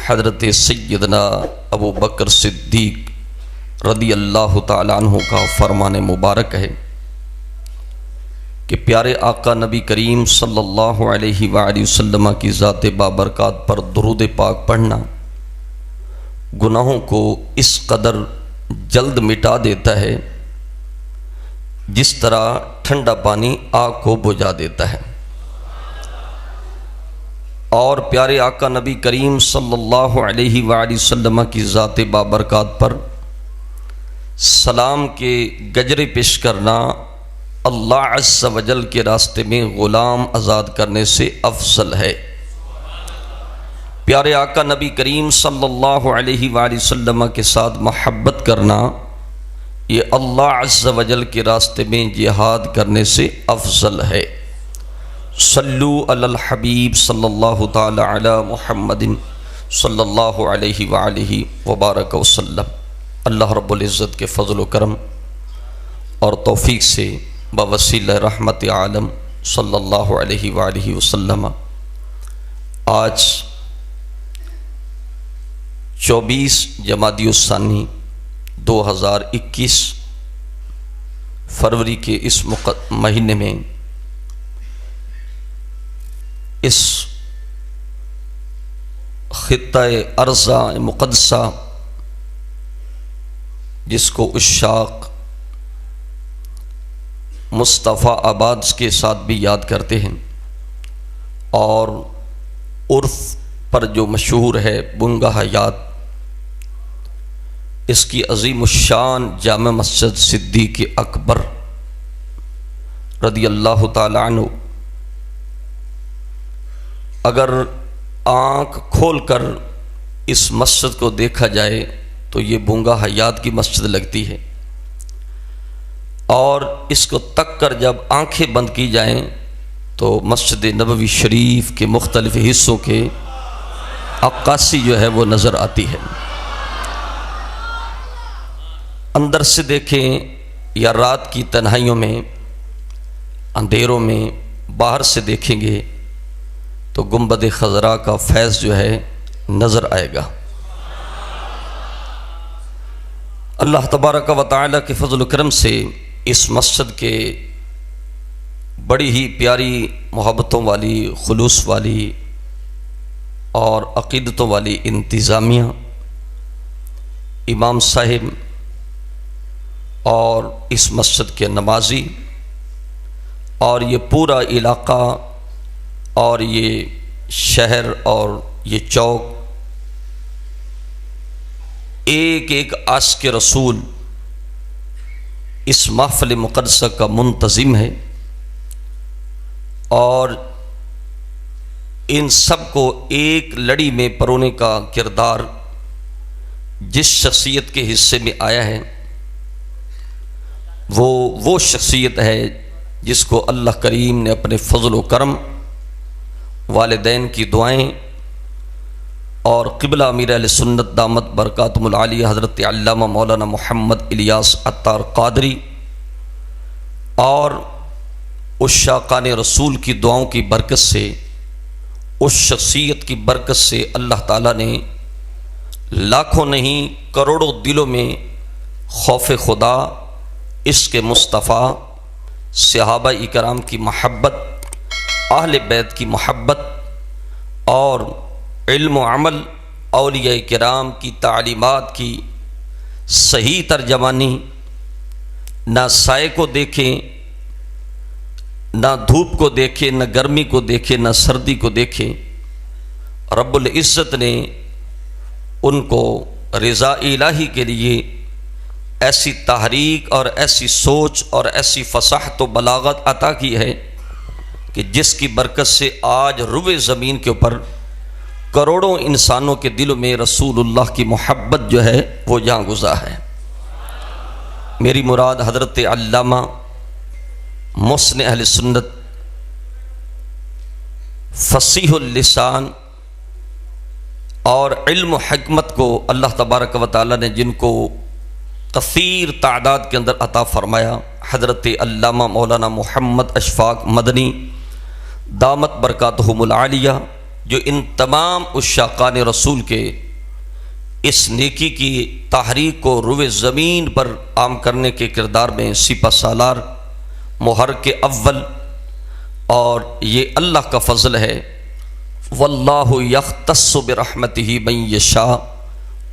حضرت سیدنا ابو بکر صدیق رضی اللہ تعالیٰ عنہ کا فرمان مبارک ہے کہ پیارے آقا نبی کریم صلی اللہ علیہ وآلہ وسلم کی ذات بابرکات پر درود پاک پڑھنا گناہوں کو اس قدر جلد مٹا دیتا ہے جس طرح ٹھنڈا پانی آگ کو بجھا دیتا ہے۔ اور پیارے آقا نبی کریم صلی اللہ علیہ وآلہ وسلم کی ذات بابرکات پر سلام کے گجرے پیش کرنا اللہ عز و جل کے راستے میں غلام آزاد کرنے سے افضل ہے۔ پیارے آقا نبی کریم صلی اللہ علیہ وآلہ وسلم کے ساتھ محبت کرنا یہ اللہ عز و جل کے راستے میں جہاد کرنے سے افضل ہے۔ صلو علی الحبیب صلی اللہ تعالی علی محمد صلی اللہ علیہ وآلہ وبارک وسلم۔ اللہ رب العزت کے فضل و کرم اور توفیق سے بوسیلہ رحمت عالم صلی اللہ علیہ وآلہ وسلم آج 24 جمادی الثانی 2021 فروری کے اس مہینے میں اس خطہ ارضہ مقدسہ جس کو عشاق مصطفیٰ آباد کے ساتھ بھی یاد کرتے ہیں اور عرف پر جو مشہور ہے بنگا حیات، اس کی عظیم الشان جامع مسجد صدیق اکبر رضی اللہ تعالیٰ عنہ، اگر آنکھ کھول کر اس مسجد کو دیکھا جائے تو یہ بنگا حیات کی مسجد لگتی ہے، اور اس کو تک کر جب آنکھیں بند کی جائیں تو مسجد نبوی شریف کے مختلف حصوں کے عکاسی جو ہے وہ نظر آتی ہے۔ اندر سے دیکھیں یا رات کی تنہائیوں میں اندھیروں میں باہر سے دیکھیں گے تو گنبد خضرا کا فیض جو ہے نظر آئے گا۔ اللہ تبارک و تعالیٰ کے فضل و کرم سے اس مسجد کے بڑی ہی پیاری محبتوں والی، خلوص والی اور عقیدتوں والی انتظامیہ، امام صاحب اور اس مسجد کے نمازی اور یہ پورا علاقہ اور یہ شہر اور یہ چوک ایک ایک عاشق رسول اس محفل مقدسہ کا منتظم ہے، اور ان سب کو ایک لڑی میں پرونے کا کردار جس شخصیت کے حصے میں آیا ہے وہ شخصیت ہے جس کو اللہ کریم نے اپنے فضل و کرم، والدین کی دعائیں اور قبلہ امیر اہل سنت دامت برکاتہم العالیہ حضرت علامہ مولانا محمد الیاس عطار قادری اور عشاقان رسول کی دعاؤں کی برکت سے، اس شخصیت کی برکت سے اللہ تعالیٰ نے لاکھوں نہیں کروڑوں دلوں میں خوف خدا، عشق مصطفیٰ، صحابہ اکرام کی محبت، اہل بیت کی محبت اور علم و عمل، اولیاء کرام کی تعلیمات کی صحیح ترجمانی، نہ سائے کو دیکھیں، نہ دھوپ کو دیکھیں، نہ گرمی کو دیکھیں، نہ سردی کو دیکھیں، رب العزت نے ان کو رضا الہی کے لیے ایسی تحریک اور ایسی سوچ اور ایسی فصاحت و بلاغت عطا کی ہے کہ جس کی برکت سے آج روئے زمین کے اوپر کروڑوں انسانوں کے دلوں میں رسول اللہ کی محبت جو ہے وہ جہاں گزا ہے۔ میری مراد حضرت علامہ محسن اہل سنت، فصیح اللسان اور علم و حکمت کو اللہ تبارک و تعالیٰ نے جن کو کثیر تعداد کے اندر عطا فرمایا، حضرت علامہ مولانا محمد اشفاق مدنی دامت برکاتہم العالیہ جو ان تمام عشاقان رسول کے اس نیکی کی تحریک کو روئے زمین پر عام کرنے کے کردار میں سپہ سالار، محرک اول، اور یہ اللہ کا فضل ہے، واللہ یختص برحمتہ من یشاء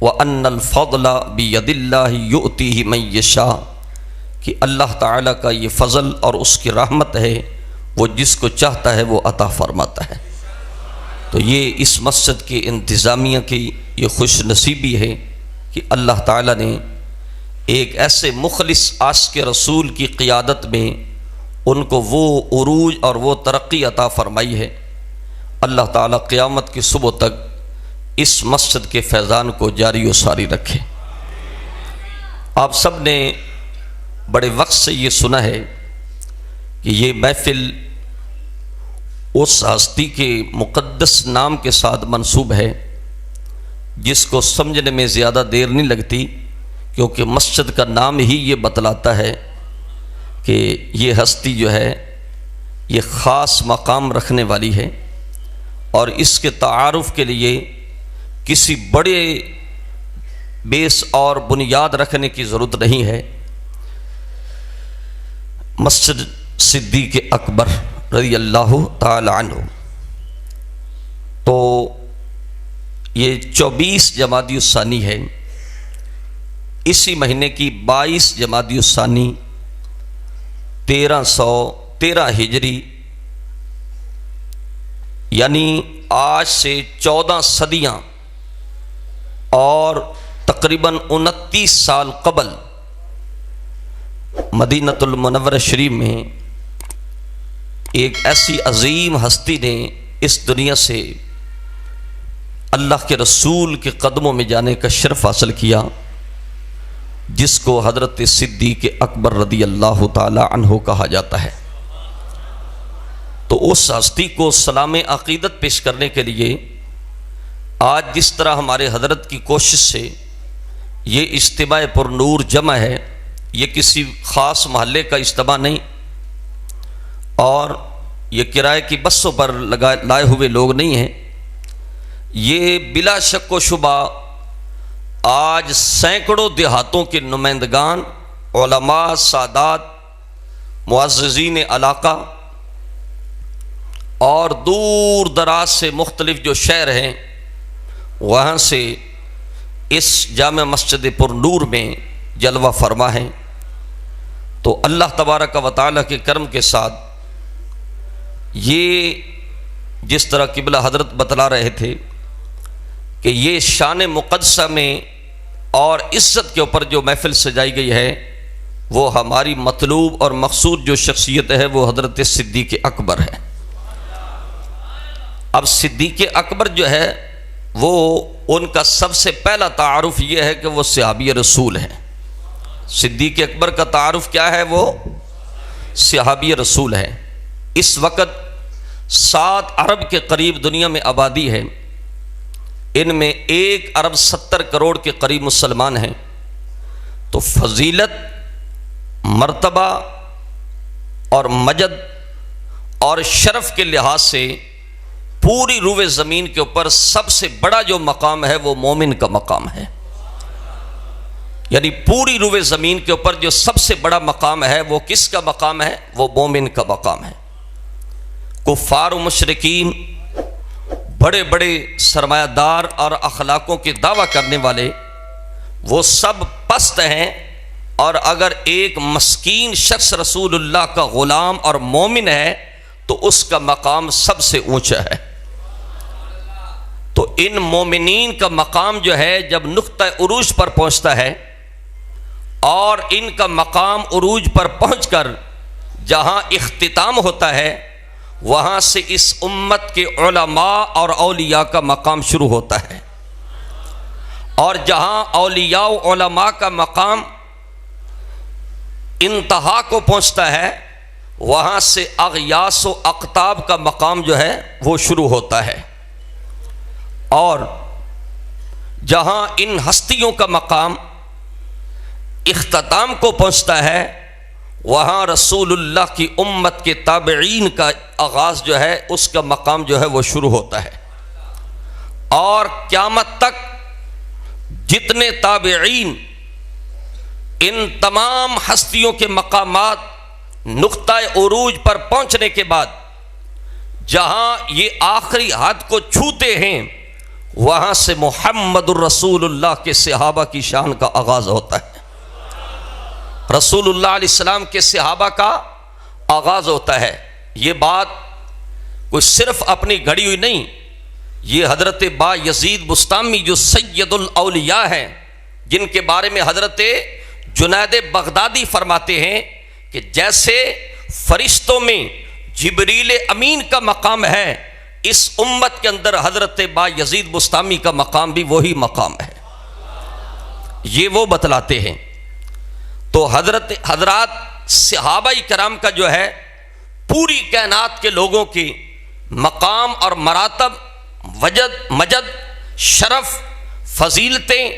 وان الفضل بید اللہ یؤتیہ من یشاء، کہ اللہ تعالیٰ کا یہ فضل اور اس کی رحمت ہے، وہ جس کو چاہتا ہے وہ عطا فرماتا ہے۔ تو یہ اس مسجد کی انتظامیہ کی یہ خوش نصیبی ہے کہ اللہ تعالیٰ نے ایک ایسے مخلص عاشق رسول کی قیادت میں ان کو وہ عروج اور وہ ترقی عطا فرمائی ہے۔ اللہ تعالیٰ قیامت کی صبح تک اس مسجد کے فیضان کو جاری و ساری رکھے۔ آپ سب نے بڑے وقت سے یہ سنا ہے کہ یہ محفل اس ہستی کے مقدس نام کے ساتھ منسوب ہے جس کو سمجھنے میں زیادہ دیر نہیں لگتی، کیونکہ مسجد کا نام ہی یہ بتلاتا ہے کہ یہ ہستی جو ہے یہ خاص مقام رکھنے والی ہے، اور اس کے تعارف کے لیے کسی بڑے بیس اور بنیاد رکھنے کی ضرورت نہیں ہے۔ مسجد صدیق اکبر رضی اللہ تعالی عنہ، تو یہ 24 جمادی الثانی ہے، اسی مہینے کی 22 جمادی الثانی 1313 ہجری، یعنی آج سے 14 صدیاں اور تقریباً 29 سال قبل مدینۃ المنورہ شریف میں ایک ایسی عظیم ہستی نے اس دنیا سے اللہ کے رسول کے قدموں میں جانے کا شرف حاصل کیا، جس کو حضرت صدیق اکبر رضی اللہ تعالی عنہ کہا جاتا ہے۔ تو اس ہستی کو سلام عقیدت پیش کرنے کے لیے آج جس طرح ہمارے حضرت کی کوشش سے یہ اجتماع پر نور جمع ہے، یہ کسی خاص محلے کا اجتماع نہیں، اور یہ کرائے کی بسوں پر لائے ہوئے لوگ نہیں ہیں، یہ بلا شک و شبہ آج سینکڑوں دیہاتوں کے نمائندگان، علماء، سادات، معززین علاقہ اور دور دراز سے مختلف جو شہر ہیں وہاں سے اس جامع مسجد پر نور میں جلوہ فرما ہیں۔ تو اللہ تبارک و تعالیٰ کے کرم کے ساتھ یہ جس طرح قبلہ حضرت بتلا رہے تھے کہ یہ شان مقدسہ میں اور عزت کے اوپر جو محفل سجائی گئی ہے، وہ ہماری مطلوب اور مقصود جو شخصیت ہے وہ حضرت صدیق اکبر ہے۔ اب صدیق اکبر جو ہے وہ ان کا سب سے پہلا تعارف یہ ہے کہ وہ صحابی رسول ہیں۔ صدیق اکبر کا تعارف کیا ہے؟ وہ صحابی رسول ہے۔ اس وقت 7 ارب کے قریب دنیا میں آبادی ہے، ان میں 1 ارب 70 کروڑ کے قریب مسلمان ہیں۔ تو فضیلت، مرتبہ اور مجد اور شرف کے لحاظ سے پوری روئے زمین کے اوپر سب سے بڑا جو مقام ہے وہ مومن کا مقام ہے۔ یعنی پوری روئے زمین کے اوپر جو سب سے بڑا مقام ہے وہ کس کا مقام ہے؟ وہ مومن کا مقام ہے۔ کفار و مشرکین، بڑے بڑے سرمایہ دار اور اخلاقوں کے دعویٰ کرنے والے، وہ سب پست ہیں، اور اگر ایک مسکین شخص رسول اللہ کا غلام اور مومن ہے تو اس کا مقام سب سے اونچا ہے۔ تو ان مومنین کا مقام جو ہے جب نقطہ عروج پر پہنچتا ہے، اور ان کا مقام عروج پر پہنچ کر جہاں اختتام ہوتا ہے، وہاں سے اس امت کے علماء اور اولیاء کا مقام شروع ہوتا ہے، اور جہاں اولیاء و علماء کا مقام انتہا کو پہنچتا ہے، وہاں سے اغیاث و اقطاب کا مقام جو ہے وہ شروع ہوتا ہے، اور جہاں ان ہستیوں کا مقام اختتام کو پہنچتا ہے، وہاں رسول اللہ کی امت کے تابعین کا آغاز جو ہے اس کا مقام جو ہے وہ شروع ہوتا ہے۔ اور قیامت تک جتنے تابعین ان تمام ہستیوں کے مقامات نقطہ عروج پر پہنچنے کے بعد جہاں یہ آخری حد کو چھوتے ہیں وہاں سے محمد الرسول اللہ کے صحابہ کی شان کا آغاز ہوتا ہے. رسول اللہ علیہ السلام کے صحابہ کا آغاز ہوتا ہے. یہ بات کوئی صرف اپنی گھڑی ہوئی نہیں، یہ حضرت با یزید بستامی جو سید الاولیاء ہیں، جن کے بارے میں حضرت جنید بغدادی فرماتے ہیں کہ جیسے فرشتوں میں جبریل امین کا مقام ہے، اس امت کے اندر حضرت با یزید بستامی کا مقام بھی وہی مقام ہے. یہ وہ بتلاتے ہیں. تو حضرات صحابہ کرام کا جو ہے پوری کائنات کے لوگوں کی مقام اور مراتب، مجد، شرف، فضیلتیں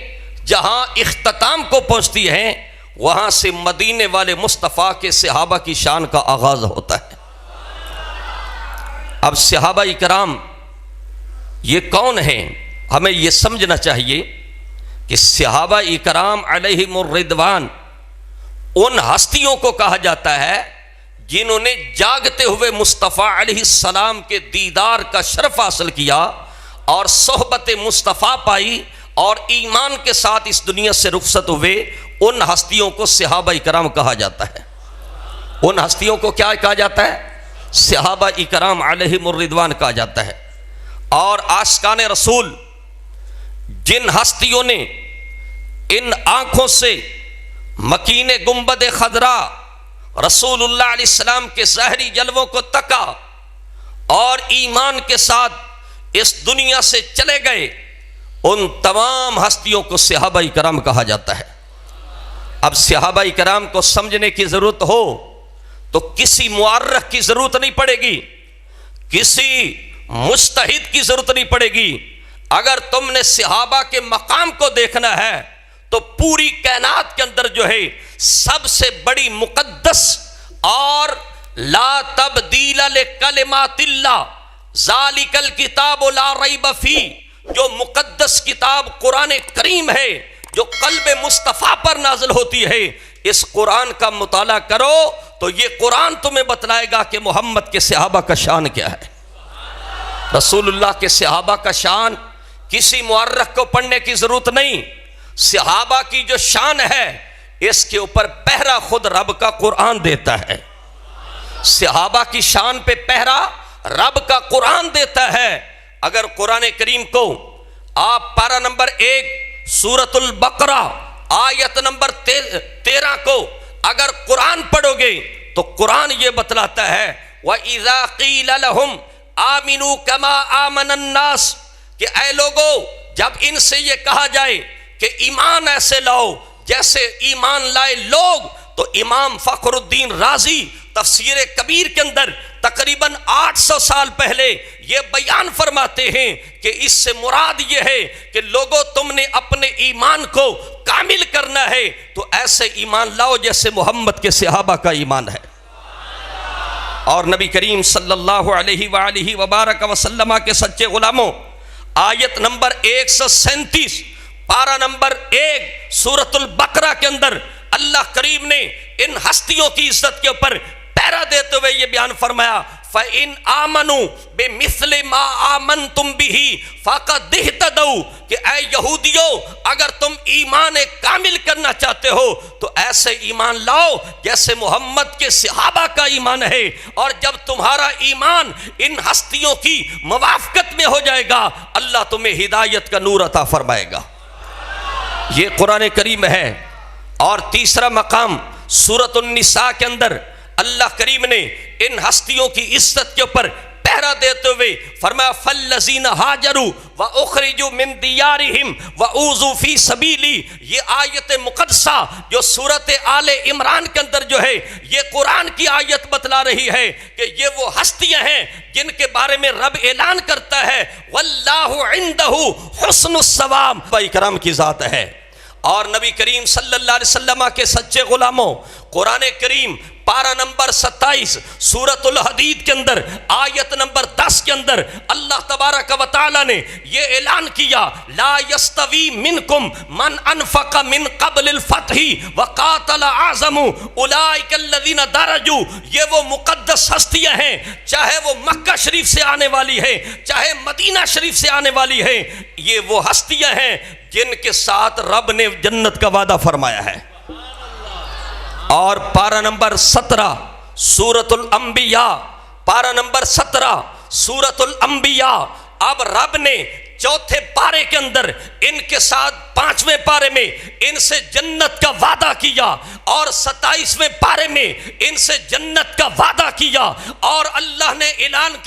جہاں اختتام کو پہنچتی ہیں وہاں سے مدینے والے مصطفیٰ کے صحابہ کی شان کا آغاز ہوتا ہے. اب صحابہ کرام یہ کون ہیں؟ ہمیں یہ سمجھنا چاہیے کہ صحابہ کرام علیہم الرضوان ان ہستیوں کو کہا جاتا ہے جنہوں نے جاگتے ہوئے مصطفیٰ علیہ السلام کے دیدار کا شرف حاصل کیا اور صحبت مصطفیٰ پائی اور ایمان کے ساتھ اس دنیا سے رخصت ہوئے. ان ہستیوں کو صحابہ کرام کہا جاتا ہے. ان ہستیوں کو کیا کہا جاتا ہے؟ صحابہ کرام علیہم الرضوان کہا جاتا ہے. اور عاشقان رسول جن ہستیوں نے ان آنکھوں سے مکین گنبد خضرا رسول اللہ علیہ السلام کے ظاہری جلووں کو تکا اور ایمان کے ساتھ اس دنیا سے چلے گئے، ان تمام ہستیوں کو صحابہ کرام کہا جاتا ہے. اب صحابہ کرام کو سمجھنے کی ضرورت ہو تو کسی مورخ کی ضرورت نہیں پڑے گی، کسی مجتہد کی ضرورت نہیں پڑے گی. اگر تم نے صحابہ کے مقام کو دیکھنا ہے تو پوری کائنات کے اندر جو ہے سب سے بڑی مقدس اور لا تبدیل لکلمات اللہ ذالک الکتاب لا ریب فیہ، جو مقدس کتاب قرآن کریم ہے جو قلب مصطفیٰ پر نازل ہوتی ہے، اس قرآن کا مطالعہ کرو تو یہ قرآن تمہیں بتلائے گا کہ محمد کے صحابہ کا شان کیا ہے. رسول اللہ کے صحابہ کا شان کسی مورخ کو پڑھنے کی ضرورت نہیں. صحابہ کی جو شان ہے اس کے اوپر پہرا خود رب کا قرآن دیتا ہے. صحابہ کی شان پہ پہرا رب کا قرآن دیتا ہے. اگر قرآن کریم کو آپ پارہ نمبر 1 سورۃ البقرہ آیت نمبر 13 کو اگر قرآن پڑھو گے تو قرآن یہ بتلاتا ہے وَإِذَا قِيلَ لَهُمْ آمِنُوا كَمَا آمَنَ النَّاسِ، کہ اے لوگو جب ان سے یہ کہا جائے کہ ایمان ایسے لاؤ جیسے ایمان لائے لوگ، تو امام فخر الدین رازی تفسیر کبیر کے اندر تقریباً 800 سال پہلے یہ بیان فرماتے ہیں کہ اس سے مراد یہ ہے کہ لوگوں تم نے اپنے ایمان کو کامل کرنا ہے تو ایسے ایمان لاؤ جیسے محمد کے صحابہ کا ایمان ہے. اور نبی کریم صلی اللہ علیہ وآلہ وبارک وسلم کے سچے غلاموں، آیت نمبر 137 پارہ نمبر 1 سورۃ البقرہ کے اندر اللہ کریم نے ان ہستیوں کی عزت کے اوپر پیرا دیتے ہوئے یہ بیان فرمایا فَإِنْ آمَنُوا بِمِثْلِ مَا آمَنْتُمْ بِهِ فَقَدْ اهْتَدَوْا، کہ اے یہودیو اگر تم ایمان کامل کرنا چاہتے ہو تو ایسے ایمان لاؤ جیسے محمد کے صحابہ کا ایمان ہے، اور جب تمہارا ایمان ان ہستیوں کی موافقت میں ہو جائے گا اللہ تمہیں ہدایت کا نور عطا فرمائے گا. یہ قرآن کریم ہے. اور تیسرا مقام سورۃ النساء کے اندر اللہ کریم نے ان ہستیوں کی عزت کے اوپر پہرا دیتے ہوئے فرمایا فَالَّذِينَ هَاجَرُوا وَأُخْرِجُوا مِن دِيَارِهِمْ وَأُوذُوا فِي سَبِيلِي، یہ آیت مقدسہ جو سورۃ آل عمران کے اندر جو ہے یہ قرآن کی آیت بتلا رہی ہے کہ یہ وہ ہستیاں ہیں جن کے بارے میں رب اعلان کرتا ہے وَاللَّهُ عِندَهُ حُسْنُ الثواب، بھائی کرام کی ذات ہے. اور نبی کریم صلی اللہ علیہ وسلم کے سچے غلاموں، قرآن کریم پارہ نمبر 27 سورۃ الحدید کے اندر آیت نمبر 10 کے اندر اللہ تبارک و تعالی نے یہ اعلان کیا لا یستوی منکم من انفق من قبل الفتح وقاتل اعظم اولئک الذین درجوا، یہ وہ مقدس ہستیاں ہیں، چاہے وہ مکہ شریف سے آنے والی ہے چاہے مدینہ شریف سے آنے والی ہے، یہ وہ ہستیاں ہیں جن کے ساتھ رب نے جنت کا وعدہ فرمایا ہے۔ اور پارہ نمبر 17 سورۃ الانبیاء، پارہ نمبر 17 سورۃ الانبیاء، اب رب نے چوتھے پارے کے اندر ان کے ساتھ 5ویں پارے میں ان سے جنت کا وعدہ کیا، اور 27ویں پارے میں ان سے جنت کا وعدہ کیا، اور اللہ نے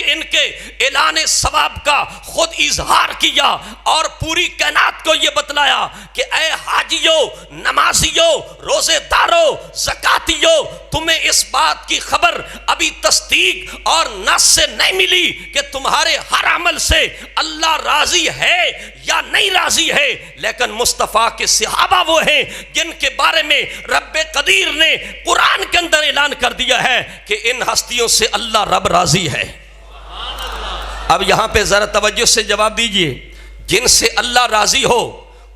ان کے اعلان ثواب کا خود اظہار کیا، اور پوری کائنات کو یہ بتلایا کہ اے حاجیو، نمازیو، روزے دارو، زکاتیو، تمہیں اس بات کی خبر ابھی تصدیق اور نص سے نہیں ملی کہ تمہارے ہر عمل سے اللہ راضی ہے یا نہیں راضی ہے، لیکن مصطفیٰ کے صحابہ وہ ہیں جن کے بارے میں رب قدیر نے قرآن کے اندر اعلان کر دیا ہے کہ ان ہستیوں سے اللہ رب راضی ہے۔ اب یہاں پہ ذرا توجہ سے جواب دیجئے، جن سے اللہ راضی ہو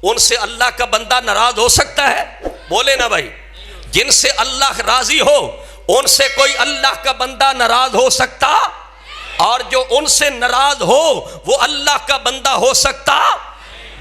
ان سے اللہ کا بندہ ناراض ہو سکتا ہے؟ بولے نا بھائی، جن سے اللہ راضی ہو ان سے کوئی اللہ کا بندہ ناراض ہو سکتا؟ اور جو ان سے ناراض ہو وہ اللہ کا بندہ ہو سکتا؟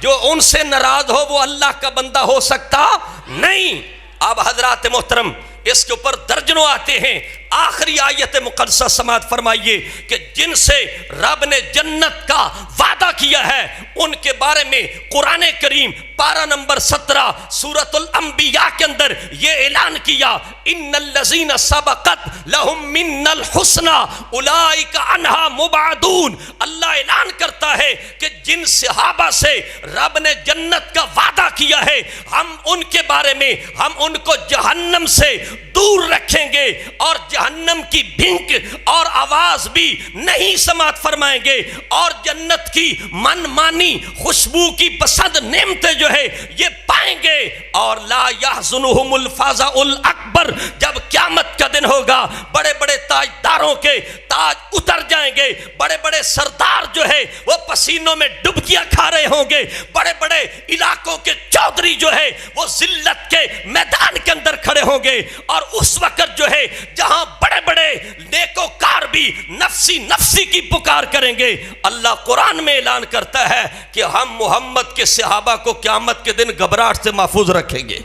جو ان سے ناراض ہو وہ اللہ کا بندہ ہو سکتا نہیں۔ اب حضرات محترم اس کے اوپر درجنوں آتے ہیں، آخری آیت مقدسہ سماعت فرمائیے کہ جن سے رب نے جنت کا وعدہ کیا ہے ان کے بارے میں قرآن کریم پارہ نمبر 17 سورۃ الانبیاء کے اندر یہ اعلان کیا ان الذین سبقت لہم من الحسنی اولئک عنہا مبعدون۔ اللہ اعلان کرتا ہے کہ جن صحابہ سے رب نے جنت کا وعدہ کیا ہے ہم ان کے بارے میں ہم ان کو جہنم سے دور رکھیں گے، اور جہنم کی بھنک اور آواز بھی نہیں سماعت فرمائیں گے، اور جنت کی من مانی خوشبو کی پسند نعمتیں جو ہے یہ پائیں گے، اور لا یحزنہم الفزع الاکبر، جب قیامت کا دن ہوگا بڑے بڑے تاجداروں کے تاج اتر جائیں گے، بڑے بڑے سردار جو ہے وہ پسینوں میں ڈبکیاں کھا رہے ہوں گے، بڑے بڑے علاقوں کے چودھری جو ہے وہ ذلت کے میدان کے اندر کھڑے ہوں گے، اور اس وقت جو ہے جہاں بڑے بڑے نیکوکار بھی نفسی نفسی کی پکار کریں گے، اللہ قرآن میں اعلان کرتا ہے کہ ہم محمد کے صحابہ کو قیامت کے دن گھبراہٹ سے محفوظ رکھیں گے۔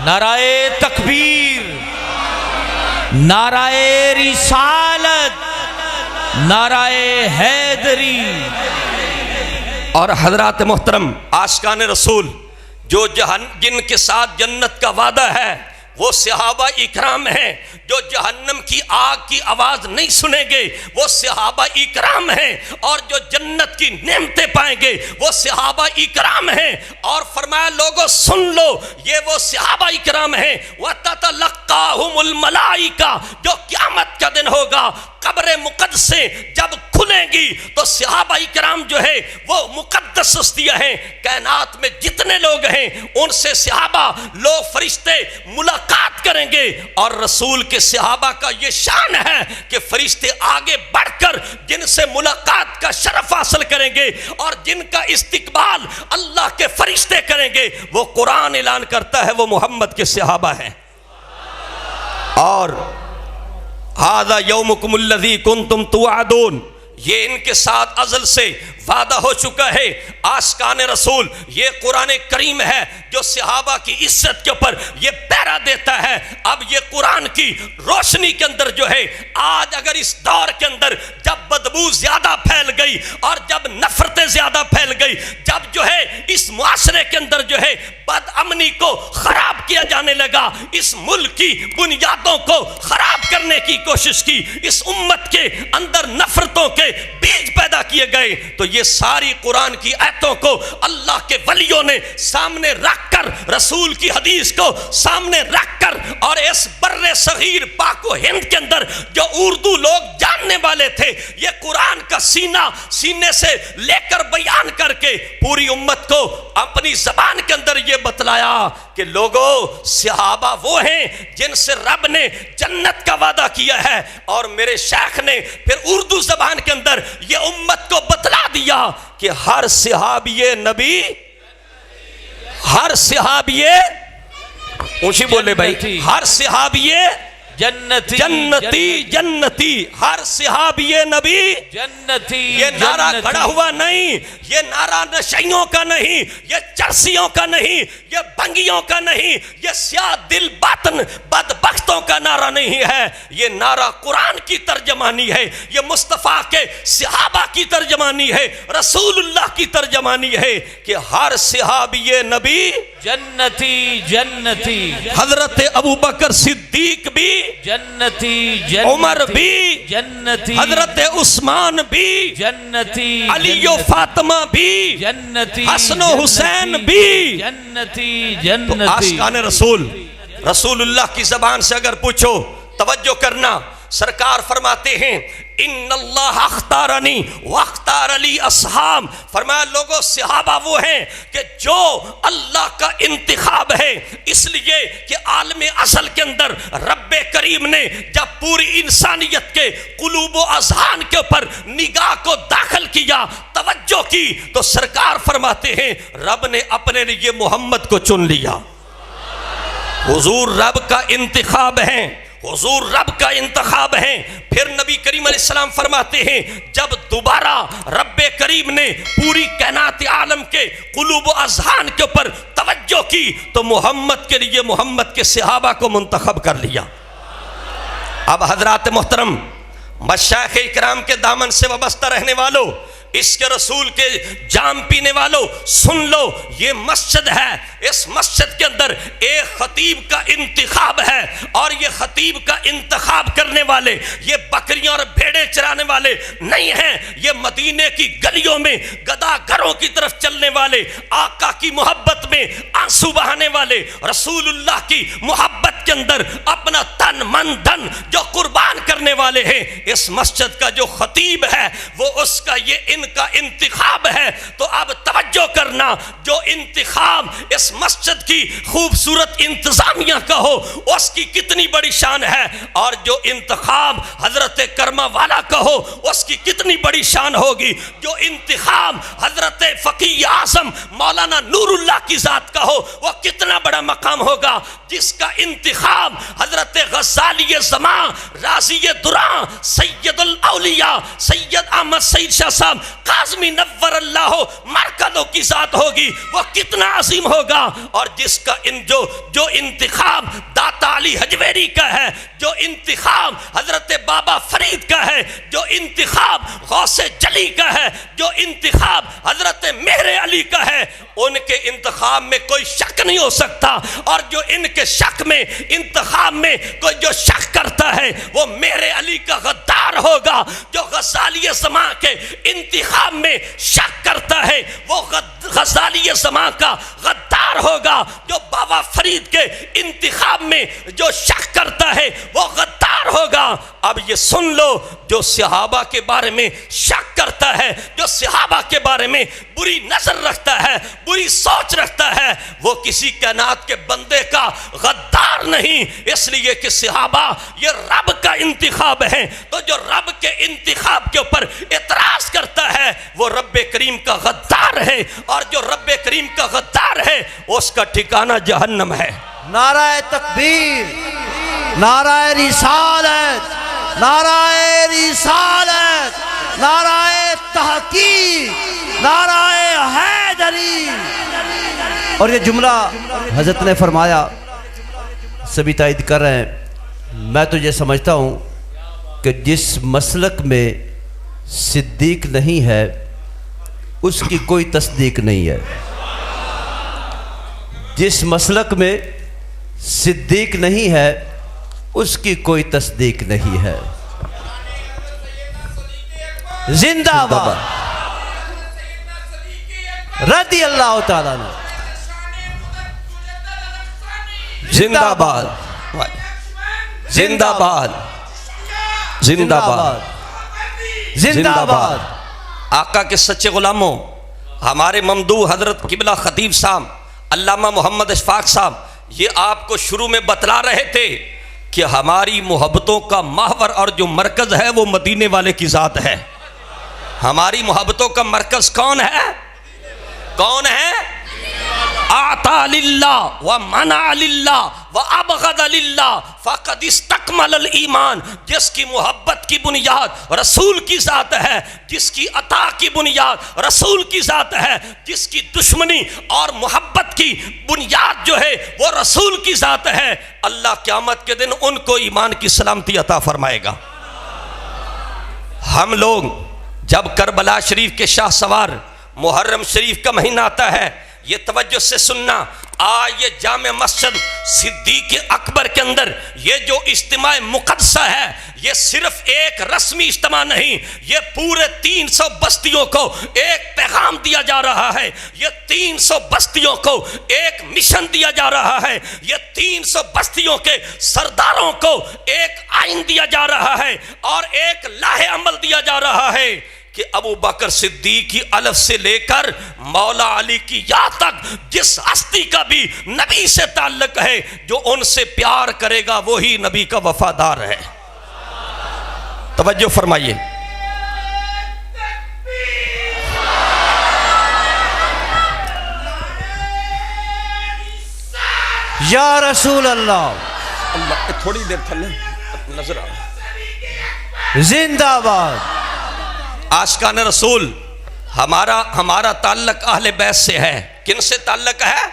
نعرہ تکبیر، نعرہ رسالت، نعرہ حیدری۔ اور حضرات محترم عاشقان رسول جو جن کے ساتھ جنت کا وعدہ ہے وہ صحابہ اکرام ہیں، جو جہنم کی آگ کی آواز نہیں سنیں گے وہ صحابہ اکرام ہیں، اور جو جنت کی نعمتیں پائیں گے وہ صحابہ اکرام ہیں۔ اور فرمایا لوگوں سن لو، یہ وہ صحابہ اکرام ہیں وَتَتَلَقَّاهُمُ الْمَلَائِكَةُ، جو قیامت کا دن ہوگا قبر مقدسیں جب کھلیں گی تو صحابہ اکرام جو ہے وہ مقدس ہستیاں ہیں، کائنات میں جتنے لوگ ہیں ان سے صحابہ لوگ فرشتے ملاقات کریں گے، اور رسول کے صحابہ کا یہ شان ہے کہ فرشتے آگے بڑھ کر جن سے ملاقات کا شرف حاصل کریں گے اور جن کا استقبال اللہ کے فرشتے کریں گے، وہ قرآن اعلان کرتا ہے وہ محمد کے صحابہ ہیں۔ اور ھذا یومکم الذی کنتم توعدون، یہ ان کے ساتھ ازل سے وعدہ ہو چکا ہے۔ عاشقان رسول یہ قرآن کریم ہے جو صحابہ کی عزت کے اوپر یہ پہرا دیتا ہے۔ اب یہ قرآن کی روشنی کے اندر جو ہے آج اگر اس دور کے اندر جب بدبو زیادہ پھیل گئی اور جب نفرتیں زیادہ پھیل گئی، جب جو ہے اس معاشرے کے اندر جو ہے بد امنی کو خراب کیا جانے لگا، اس ملک کی بنیادوں کو خراب کرنے کی کوشش کی، اس امت کے اندر نفرتوں کے بیج پیدا کیے گئے، تو یہ ساری قرآن کی آیتوں کو اللہ کے ولیوں نے سامنے رکھ کر، رسول کی حدیث کو سامنے رکھ کر، اور اس بر صغیر پاک و ہند کے اندر جو اردو لوگ جاننے والے تھے، یہ قرآن کا سینے سے لے کر بیان کر کے پوری امت کو اپنی زبان کے اندر یہ بتلایا کہ لوگوں صحابہ وہ ہیں جن سے رب نے جنت کا وعدہ کیا ہے، اور میرے شیخ نے پھر اردو زبان کے اندر یہ امت کو بتلا دیا کہ ہر صحابی نبی، ہر صحابی، اونچی بولے بھائی، ہر صحابی جنتی جنتی جنتی، ہر صحابی نبی جنتی۔ یہ نعرہ کھڑا ہوا نہیں، یہ نعرہ نشیوں کا نہیں، یہ چرسیوں کا نہیں، یہ بنگیوں کا نہیں، یہ سیاہ دل باطن بدبختوں کا نعرہ نہیں ہے، یہ نعرہ قرآن کی ترجمانی ہے، یہ مصطفیٰ کے صحابہ کی ترجمانی ہے، رسول اللہ کی ترجمانی ہے کہ ہر صحابی نبی جنتی جنتی، حضرت ابوبکر صدیق بھی جنتی جنتی، عمر بھی جنتی، حضرت عثمان بھی جنتی، علی و فاطمہ بھی جنتی، حسن و حسین بھی۔ جنتی تو جنتی۔ عاشقان رسول اللہ کی زبان سے اگر پوچھو، توجہ کرنا، سرکار فرماتے ہیں ان اللہ اختارنی واختار لی اصحاب، فرمایا لوگوں صحابہ وہ ہیں کہ جو اللہ کا انتخاب ہے، اس لیے کہ عالم ازل کے اندر رب کریم نے جب پوری انسانیت کے قلوب و اذہان کے اوپر نگاہ کو داخل کیا، توجہ کی، تو سرکار فرماتے ہیں رب نے اپنے لیے محمد کو چن لیا۔ حضور رب کا انتخاب ہے، حضور رب کا انتخاب ہے۔ پھر نبی کریم علیہ السلام فرماتے ہیں جب دوبارہ رب کریم نے پوری کائنات عالم کے قلوب و اذہان کے اوپر توجہ کی تو محمد کے لیے محمد کے صحابہ کو منتخب کر لیا۔ اب حضرات محترم، مشائخ اکرام کے دامن سے وابستہ رہنے والوں، اس کے رسول کے جام پینے والوں، سن لو، یہ مسجد ہے، اس مسجد کے اندر ایک خطیب کا انتخاب ہے، اور یہ خطیب کا انتخاب کرنے والے یہ بکریاں اور بھیڑے چرانے والے نہیں ہیں، یہ مدینے کی گلیوں میں گدا گھروں کی طرف چلنے والے، آقا کی محبت میں آنسو بہانے والے، رسول اللہ کی محبت کے اندر اپنا تن من دھن جو قربان کرنے والے ہیں۔ اس مسجد کا جو خطیب ہے وہ اس کا یہ ان کا انتخاب ہے۔ تو اب توجہ کرنا، جو انتخاب اس مسجد کی خوبصورت انتظامیہ کا ہو اس کی کتنی بڑی شان ہے، اور جو انتخاب حضرت کرما والا کا ہو اس کی کتنی بڑی شان ہوگی، جو انتخاب حضرت فقی اعظم مولانا نور اللہ کی ذات کا ہو وہ کتنا بڑا مقام ہوگا، جس کا انتخاب حضرت غزالی زمان راضی دراں سید الاولیاء سید احمد سید شاہ صاحب قاظمی نور اللہ مرکزوں کی ذات ہوگی، وہ کتنا عظیم ہوگا، اور جس کا جو انتخاب داتا علی حجویری کا ہے، جو انتخاب حضرت بابا فرید کا ہے، جو انتخاب غوث جلی کا ہے، جو انتخاب حضرت مہر علی کا ہے، ان کے انتخاب میں کوئی شک نہیں ہو سکتا، اور جو ان کے شک میں انتخاب میں کوئی جو شک کرتا ہے وہ مہر علی کا غدار ہوگا، جو غزالی زمان کے انتخاب میں شک کرتا ہے وہ غزالی زمان کا غدار ہوگا، جو بابا فرید کے انتخاب میں جو شک کرتا ہے وہ غدار ہوگا۔ اب یہ سن لو، جو صحابہ کے بارے میں شک کرتا ہے، جو صحابہ کے بارے میں بری نظر رکھتا ہے، بری سوچ رکھتا ہے، وہ کسی کائنات کے بندے کا غدار نہیں، اس لیے کہ صحابہ یہ رب کا انتخاب ہے۔ تو جو رب کے انتخاب کے اوپر اعتراض کرتا ہے وہ رب کریم کا غدار ہے، اور جو رب کریم کا غدار ہے اس کا ٹھکانہ جہنم ہے۔ نعرہ تکبیر، نعرہ رسالت، نعرہ رسالت، نعرہ تحقیق، نعرہ حیدری۔ اور یہ جملہ حضرت نے فرمایا، سبھی تائید کر رہے ہیں، میں تو یہ سمجھتا ہوں کہ جس مسلک میں صدیق نہیں ہے اس کی کوئی تصدیق نہیں ہے، جس مسلک میں صدیق نہیں ہے اس کی کوئی تصدیق نہیں ہے۔ زندہ باد رضی اللہ تعالیٰ عنہ، زندہ باد، زندہ باد، زندہ باد، زندہ باد۔ آقا کے سچے غلاموں، ہمارے ممدوح حضرت قبلہ خطیب صاحب علامہ محمد اشفاق صاحب یہ آپ کو شروع میں بتلا رہے تھے کہ ہماری محبتوں کا محور اور جو مرکز ہے وہ مدینے والے کی ذات ہے. ہماری محبتوں کا مرکز کون ہے؟ کون ہے؟ آتا للہ و منع للہ و ابغض للہ فقد استکمل الایمان. جس کی محبت کی بنیاد رسول کی ذات ہے، جس کی عطا کی بنیاد رسول کی ذات ہے، جس کی دشمنی اور محبت کی بنیاد جو ہے وہ رسول کی ذات ہے، اللہ قیامت کے دن ان کو ایمان کی سلامتی عطا فرمائے گا. ہم لوگ جب کربلا شریف کے شاہ سوار محرم شریف کا مہینہ آتا ہے، یہ توجہ سے سننا، یہ جامع مسجد صدیق اکبر کے اندر یہ جو اجتماع مقدسہ ہے یہ صرف ایک رسمی اجتماع نہیں، یہ پورے 300 بستیوں کو ایک پیغام دیا جا رہا ہے، یہ 300 بستیوں کو ایک مشن دیا جا رہا ہے، یہ 300 بستیوں کے سرداروں کو ایک آئین دیا جا رہا ہے اور ایک لاہ عمل دیا جا رہا ہے کہ ابو بکر صدیق کی الف سے لے کر مولا علی کی یا تک جس ہستی کا بھی نبی سے تعلق ہے، جو ان سے پیار کرے گا وہی نبی کا وفادار ہے. توجہ فرمائیے. یا رسول اللہ تھوڑی دیر تھلے نظر آ زندہ باد. عاشقان رسول ہمارا تعلق اہل بیت سے ہے. کن سے تعلق ہے؟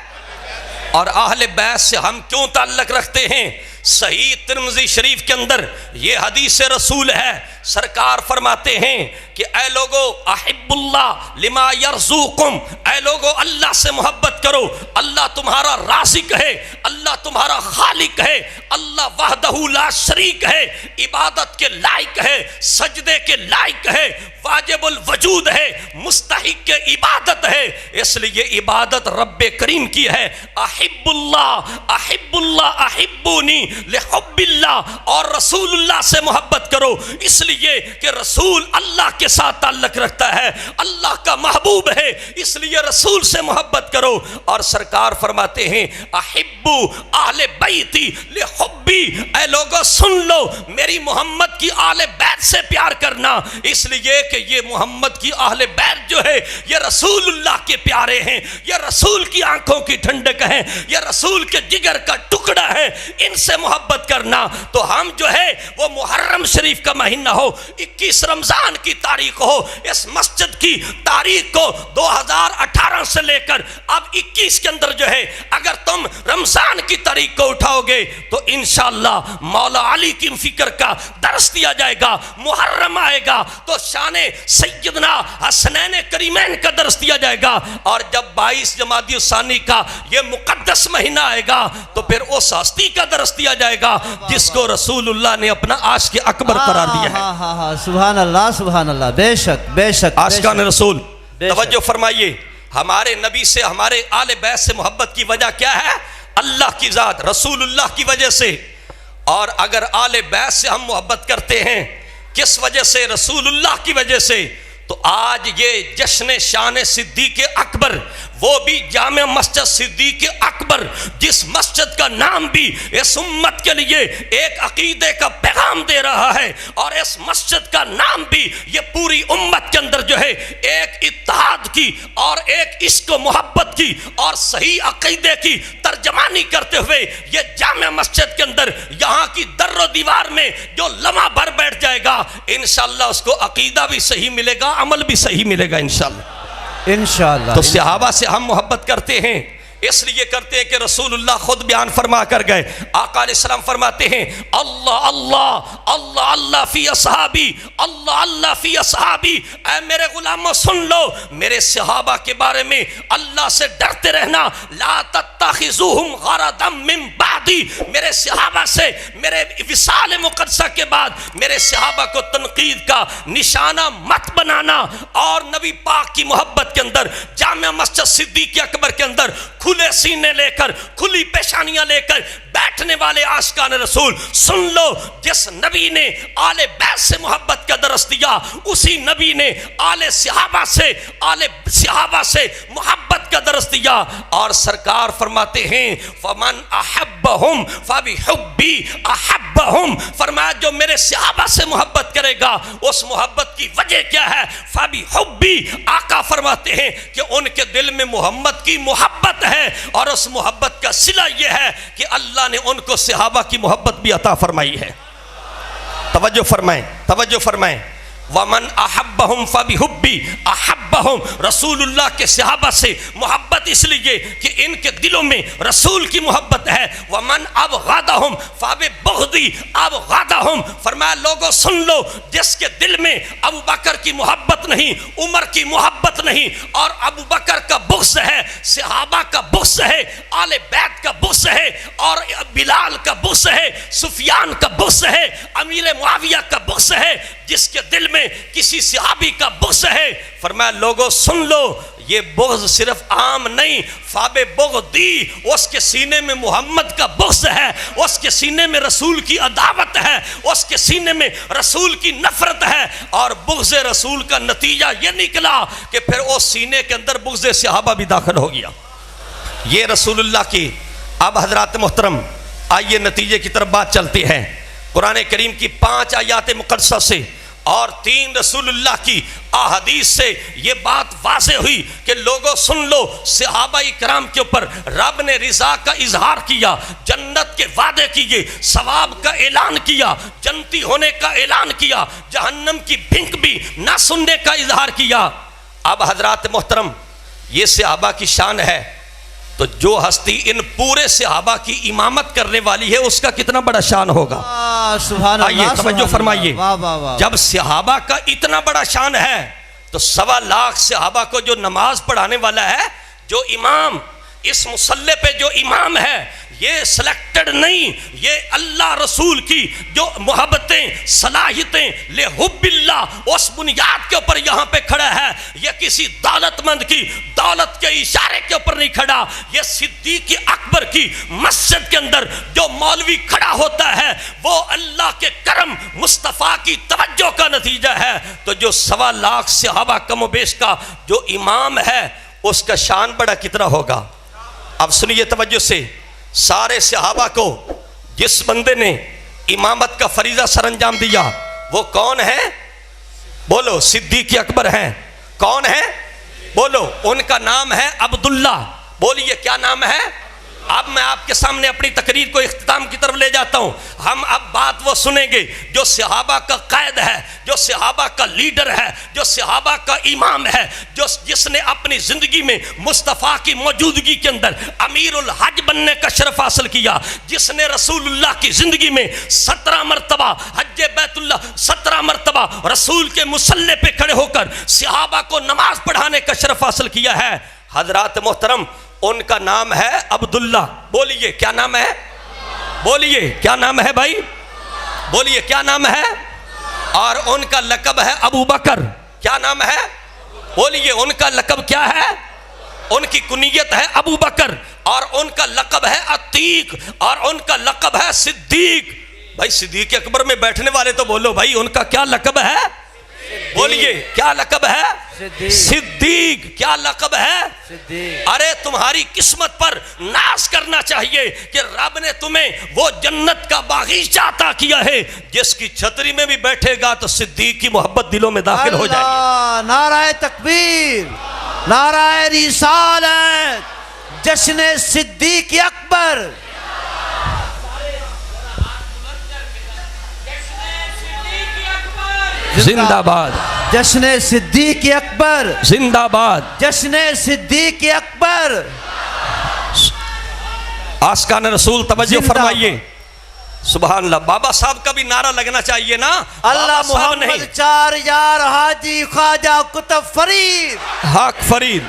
اور اہل بیت سے ہم کیوں تعلق رکھتے ہیں؟ صحیح ترمذی شریف کے اندر یہ حدیث رسول ہے، سرکار فرماتے ہیں کہ اے لوگو احب اللہ لما یرزوکم، اے لوگو اللہ سے محبت کرو، اللہ تمہارا رازق ہے، اللہ تمہارا خالق ہے، اللہ وحدہ لا شریک ہے، عبادت کے لائق ہے، سجدے کے لائق ہے، واجب الوجود ہے، مستحق کے عبادت ہے، اس لیے عبادت رب کریم کی ہے. احب اللہ احبونی لحب اللہ، اور رسول اللہ سے محبت کرو اس لیے کہ رسول اللہ کے ساتھ تعلق رکھتا ہے، اللہ کا محبوب ہے، اس لیے رسول سے محبت کرو. اور سرکار فرماتے ہیں احبو اہل بیتی لحبی، اے لوگو سن لو میری محمد کی اہل بیت سے پیار کرنا، اس لیے کہ یہ محمد کی اہل بیت جو ہے یہ رسول اللہ کے پیارے ہیں، یہ رسول کی آنکھوں کی ٹھنڈک ہیں، یہ رسول کے جگر کا ٹکڑا ہے، ان سے محبت کرنا. تو ہم جو ہے وہ محرم شریف کا مہینہ ہو، 21 رمضان کی تاریخ ہو، اس مسجد کی تاریخ کو 2018 سے لے کر اب 21 کے اندر جو ہے اگر تم رمضان کی تاریخ کو اٹھاؤ گے تو انشاءاللہ مولا علی کی فکر کا درس دیا جائے گا. محرم آئے گا تو شان سیدنا حسنین کریمین کا درس دیا جائے گا، اور جب 22 جمادی الثانی کا یہ مقدس مہینہ آئے گا تو پھر اس ہستی کا درس دیا جائے گا جس کو رسول اللہ نے اپنا عاشق اکبر قرار دیا ہے. سبحان اللہ سبحان اللہ. بے شک بے شک. عاشقان رسول توجہ فرمائیے، ہمارے نبی سے ہمارے آل بیت سے محبت کی وجہ کیا ہے؟ اللہ کی ذات، رسول اللہ کی وجہ سے. اور اگر آل بیت سے ہم محبت کرتے ہیں کس وجہ سے؟ رسول اللہ کی وجہ سے. تو آج یہ جشن شان صدیق اکبر، وہ بھی جامع مسجد صدیق اکبر، جس مسجد کا نام بھی اس امت کے لیے ایک عقیدے کا پیغام دے رہا ہے، اور اس مسجد کا نام بھی یہ پوری امت کے اندر جو ہے ایک اتحاد کی اور ایک عشق و محبت کی اور صحیح عقیدے کی ترجمانی کرتے ہوئے یہ جامع مسجد کے اندر یہاں کی در و دیوار میں جو لمحہ بھر بیٹھ جائے گا انشاءاللہ اس کو عقیدہ بھی صحیح ملے گا، عمل بھی صحیح ملے گا انشاءاللہ. انشاءاللہ. تو صحابہ سے ہم محبت کرتے ہیں، اس لیے کرتے ہیں کہ رسول اللہ خود بیان فرما کر گئے. آقا علیہ السلام فرماتے ہیں اللہ اللہ اللہ اللہ فی اصحابی، اللہ اللہ فی اصحابی. اے میرے غلاموں سن لو میرے صحابہ کے بارے میں اللہ سے ڈرتے رہنا. لا تتخذوہم غرضا من بعدی، میرے صحابہ سے میرے وصال مقدسہ کے بعد میرے صحابہ کو تنقید کا نشانہ مت بنانا. اور نبی پاک کی محبت کے اندر جامع مسجد صدیق اکبر کے اندر کھلے سینے لے کر کھلی پیشانیاں لے کر بیٹھنے والے عاشقان رسول سن لو، جس نبی نے آل بیت سے محبت کا درس دیا اسی نبی نے آل صحابہ سے محبت کا درس دیا، اور سرکار فرماتے ہیں فمن احبہم فبحبی احبہم، فرمایا جو میرے صحابہ سے محبت کرے گا اس محبت کی وجہ کیا ہے؟ فبحبی، آقا فرماتے ہیں کہ ان کے دل میں محمد کی محبت ہے، اور اس محبت کا صلہ یہ ہے کہ اللہ نے ان کو صحابہ کی محبت بھی عطا فرمائی ہے۔ توجہ فرمائیں وَمَنْ أَحَبَّهُمْ فَبِحُبِّي أَحَبَّهُمْ، رسول اللہ کے صحابہ سے محبت اس لیے کہ ان کے دلوں میں رسول کی محبت ہے۔ وَمَنْ أَبْغَضَهُمْ فَبِبُغْضِي أَبْغَضَهُمْ، فرمایا لوگوں سن لو، جس کے دل میں ابو بکر کی محبت نہیں، عمر کی محبت نہیں، اور ابو بکر کا بغض ہے، صحابہ کا بغض ہے، آل بیت کا بغض ہے، اور بلال کا بغض ہے، سفیان کا بغض ہے، امیر معاویہ کا بغض ہے، جس کے دل میں کسی صحابی کا بغض ہے، فرمایا لوگوں سن لو، یہ بغض صرف عام نہیں، فاب بغضی، اس کے سینے میں محمد کا بغض ہے، اس کے سینے میں رسول کی عداوت ہے، اس کے سینے میں رسول کی نفرت ہے، اور بغض رسول کا نتیجہ یہ نکلا کہ پھر اس سینے کے اندر بغض صحابہ بھی داخل ہو گیا۔ یہ رسول اللہ کی۔ اب حضرات محترم آئیے نتیجے کی طرف بات چلتی ہے۔ قرآن کریم کی 5 آیات مقدسہ سے اور 3 رسول اللہ کی احادیث سے یہ بات واضح ہوئی کہ لوگوں سن لو، صحابہ کرام کے اوپر رب نے رضا کا اظہار کیا، جنت کے وعدے کیے، ثواب کا اعلان کیا، جنتی ہونے کا اعلان کیا، جہنم کی بھنک بھی نہ سننے کا اظہار کیا۔ اب حضرات محترم یہ صحابہ کی شان ہے، تو جو ہستی ان پورے صحابہ کی امامت کرنے والی ہے اس کا کتنا بڑا شان ہوگا۔ سبحان اللہ، آئیے توجہ فرمائیے، واہ واہ واہ۔ جب صحابہ کا اتنا بڑا شان ہے تو 1.25 لاکھ صحابہ کو جو نماز پڑھانے والا ہے، جو امام اس مصلی پہ جو امام ہے، یہ سلیکٹڈ نہیں، یہ اللہ رسول کی جو محبتیں صلاحیتیں لحب اللہ اس بنیاد کے اوپر یہاں پہ کھڑا ہے، یہ کسی دولت مند کی دولت کے اشارے کے اوپر نہیں کھڑا، یہ صدیق اکبر کی مسجد کے اندر جو مولوی کھڑا ہوتا ہے وہ اللہ کے کرم مصطفیٰ کی توجہ کا نتیجہ ہے۔ تو جو 1.25 لاکھ صحابہ کم و بیش کا جو امام ہے اس کا شان بڑا کتنا ہوگا۔ اب سنیے توجہ سے، سارے صحابہ کو جس بندے نے امامت کا فریضہ سر انجام دیا وہ کون ہے؟ بولو، صدیق اکبر ہیں۔ کون ہے؟ بولو، ان کا نام ہے عبداللہ۔ بولیے کیا نام ہے؟ اب میں آپ کے سامنے اپنی تقریر کو اختتام کی طرف لے جاتا ہوں۔ ہم اب بات وہ سنیں گے جو صحابہ کا قائد ہے، جو صحابہ کا لیڈر ہے، جو صحابہ کا امام ہے، جس نے اپنی زندگی میں مصطفیٰ کی موجودگی کے اندر امیر الحج بننے کا شرف حاصل کیا، جس نے رسول اللہ کی زندگی میں 17 مرتبہ حج بیت اللہ، 17 مرتبہ رسول کے مصلی پہ کھڑے ہو کر صحابہ کو نماز پڑھانے کا شرف حاصل کیا ہے۔ حضرات محترم ان کا نام ہے عبداللہ۔ بولیے کیا نام ہے؟ بولیے کیا نام ہے بھائی؟ بولیے کیا نام ہے؟ اور ان کا لقب ہے ابو بکر۔ کیا نام ہے؟ بولیے ان کا لقب کیا ہے؟ ان کی کنیت ہے ابو بکر، اور ان کا لقب ہے عتیق، اور ان کا لقب ہے صدیق۔ بھائی صدیق اکبر میں بیٹھنے والے تو بولو بھائی ان کا کیا لقب ہے؟ بولیے کیا لقب ہے؟ صدیق۔ کیا لقب ہے؟ صدیق۔ ارے تمہاری قسمت پر ناز کرنا چاہیے کہ رب نے تمہیں وہ جنت کا باغیچہ عطا کیا ہے جس کی چھتری میں بھی بیٹھے گا تو صدیق کی محبت دلوں میں داخل ہو جائے گی۔ نعرہ تکبیر، نعرہ رسالت، جشن صدیق اکبر۔ زندہ باد، جشن صدیق اکبر، زندہ باد، جشن صدیق اکبر۔ آسکان رسول توجہ فرمائیے، سبحان اللہ۔ بابا صاحب کا بھی نعرہ لگنا چاہیے نا، اللہ محمد 4 یار حاجی خواجہ قطب فرید حق فرید،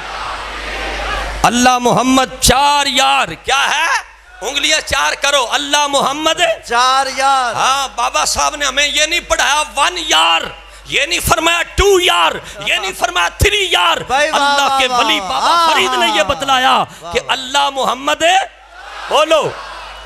اللہ محمد 4 یار۔ کیا ہے؟ انگلیاں 4 کرو، اللہ محمد 4 یار۔ ہاں بابا صاحب نے ہمیں یہ نہیں پڑھایا 1 یار، یہ نہیں فرمایا 2 یار، یہ نہیں فرمایا 3 یار. اللہ کے ولی بابا فرید نے یہ بتلایا کہ اللہ محمد ہے. بولو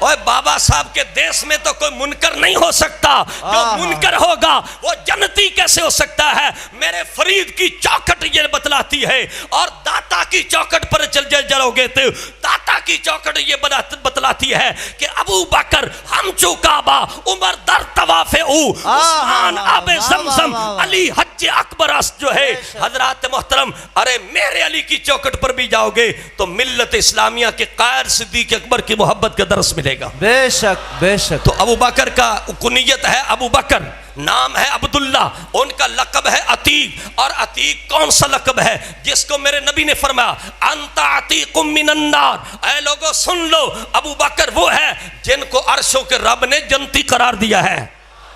اوے بابا صاحب کے دیس میں تو کوئی منکر نہیں ہو سکتا، جو منکر ہوگا وہ جنتی کیسے ہو سکتا ہے؟ میرے فرید کی چوکھٹ یہ بتلاتی ہے. اور داتا کی چوکھٹ پر چل جاؤ گے تو داتا کی چوکھٹ یہ بتلاتی ہے کہ ابو بکر ہم چو کعبہ، عمر در طواف او، عثمان آب زمزم، علی حج اکبر جو ہے. حضرات محترم، ارے میرے علی کی چوکھٹ پر بھی جاؤ گے تو ملت اسلامیہ کے قائد صدیق اکبر کی محبت کا درس ملے گا. بے شک بے شک. تو ابو بکر کا کنیت ہے ابو بکر، نام ہے عبداللہ، ان کا لقب ہے عتیق. اور عتیق کون سا لقب ہے جس کو میرے نبی نے فرمایا انت عتیق من النار. اے لوگوں سن لو، ابو بکر وہ ہے جن کو عرشوں کے رب نے جنتی قرار دیا ہے.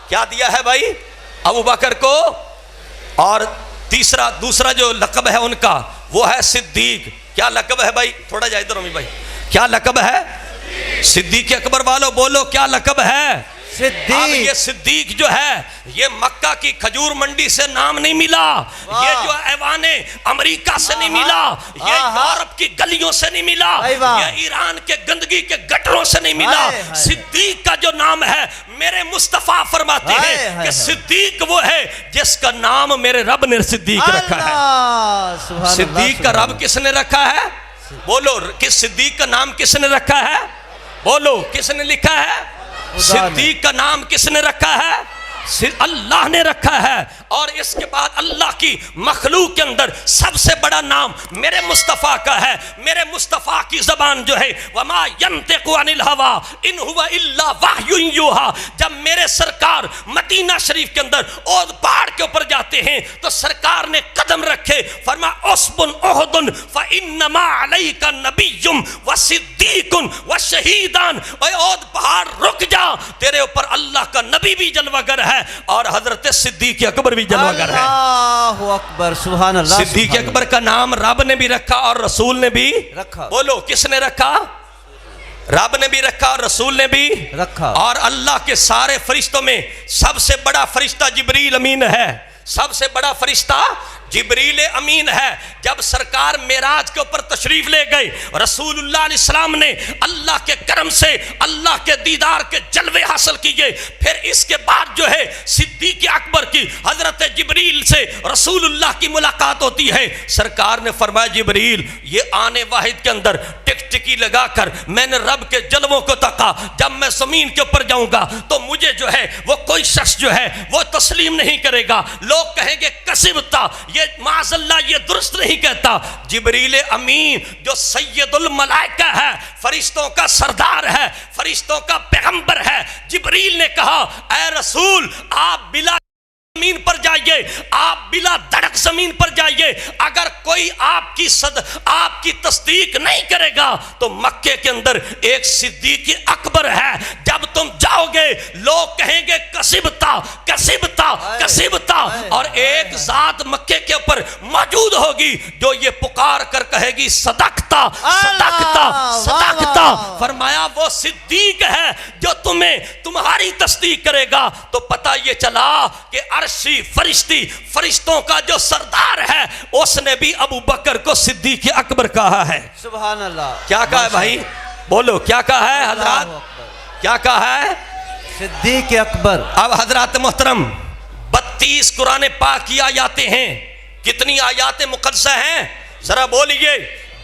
کیا دیا ہے بھائی ابو بکر کو؟ اور دوسرا جو لقب ہے ان کا وہ ہے صدیق. کیا لقب ہے بھائی؟ تھوڑا جا ادھر بھائی، کیا لقب ہے؟ صدیق اکبر والو بولو کیا لقب ہے؟ صدیق. اب یہ صدیق جو ہے یہ مکہ کی کھجور منڈی سے نام نہیں ملا، یہ جو ایوان امریکہ سے نہیں ملا، یہ یورپ کی گلیوں سے نہیں ملا، یہ ایران کے گندگی کے گٹروں سے نہیں ملا. صدیق کا جو نام ہے میرے مصطفیٰ فرماتے ہیں کہ صدیق وہ ہے جس کا نام میرے رب نے صدیق رکھا ہے. صدیق کا رب کس نے رکھا ہے؟ بولو کس صدیق کا نام کس نے رکھا ہے؟ بولو کس نے لکھا ہے؟ صدیق کا نام کس نے رکھا ہے؟ اللہ نے رکھا ہے. اور اس کے بعد اللہ کی مخلوق کے اندر سب سے بڑا نام میرے مصطفیٰ کا ہے. میرے مصطفیٰ کی زبان جو ہے وما ينطق عن الهوى ان هو الا وحی یوحى. جب میرے سرکار مدینہ شریف کے اندر اود پہاڑ کے اوپر جاتے ہیں تو سرکار نے قدم رکھے، فرمایا اصبن احد فانما علیک نبی وصدیق وشہیدان. اے اود پہاڑ رک جا، تیرے اوپر اللہ کا نبی بھی جلوہ گر ہے اور حضرت صدیق اکبر بھی جلوہ گر ہے. اللہ اکبر سبحان اللہ. صدیق اکبر کا نام رب نے بھی رکھا اور رسول نے بھی رکھا. بولو کس نے رکھا؟ رب نے بھی رکھا اور رسول نے بھی رکھا. اور اللہ کے سارے فرشتوں میں سب سے بڑا فرشتہ جبریل امین ہے. سب سے بڑا فرشتہ جبریل امین ہے. جب سرکار معراج کے اوپر تشریف لے گئے، رسول اللہ علیہ السلام نے اللہ کے کرم سے اللہ کے دیدار کے جلوے حاصل کیے. پھر اس کے بعد جو ہے صدیق اکبر کی حضرت جبریل سے رسول اللہ کی ملاقات ہوتی ہے. سرکار نے فرمایا جبریل یہ آنے واحد کے اندر ٹکٹکی لگا کر میں نے رب کے جلووں کو تکا. جب میں زمین کے اوپر جاؤں گا تو مجھے جو ہے وہ کوئی شخص جو ہے وہ تسلیم نہیں کرے گا. لوگ کہیں گے کذبتا، یہ معاذ اللہ یہ درست نہیں کہتا. جبریل امین جو سید الملائکہ ہے، فرشتوں کا سردار ہے، فرشتوں کا پیغمبر ہے، جبریل نے کہا اے رسول آپ بلا زمین پر جائیے، آپ بلا دھڑک زمین پر جائیے. اگر کوئی آپ کی تصدیق نہیں کرے گا تو مکے کے اندر ایک صدیق اکبر ہے. جب تم جاؤ گے لوگ کہیں گے کذبتا کذبتا کذبتا، اور ایک ذات مکے کے اوپر موجود ہوگی جو یہ پکار کر کہے گی صدقتا صدقتا صدقتا. فرمایا وہ صدیق ہے جو تمہاری تصدیق کرے گا. تو پتہ یہ چلا کہ عرشی فرشتوں کا جو سردار ہے اس نے بھی ابو بکر کو صدیق اکبر کہا ہے. سبحان اللہ. کیا کہا ہے بھائی؟ بولو کیا کہا ہے حضرات؟ کیا کہا ہے؟ صدیق اکبر. اب حضرات محترم 32 قرآن پاک کی آیاتیں ہیں. کتنی آیات مقدسہ ہیں ذرا بولیے؟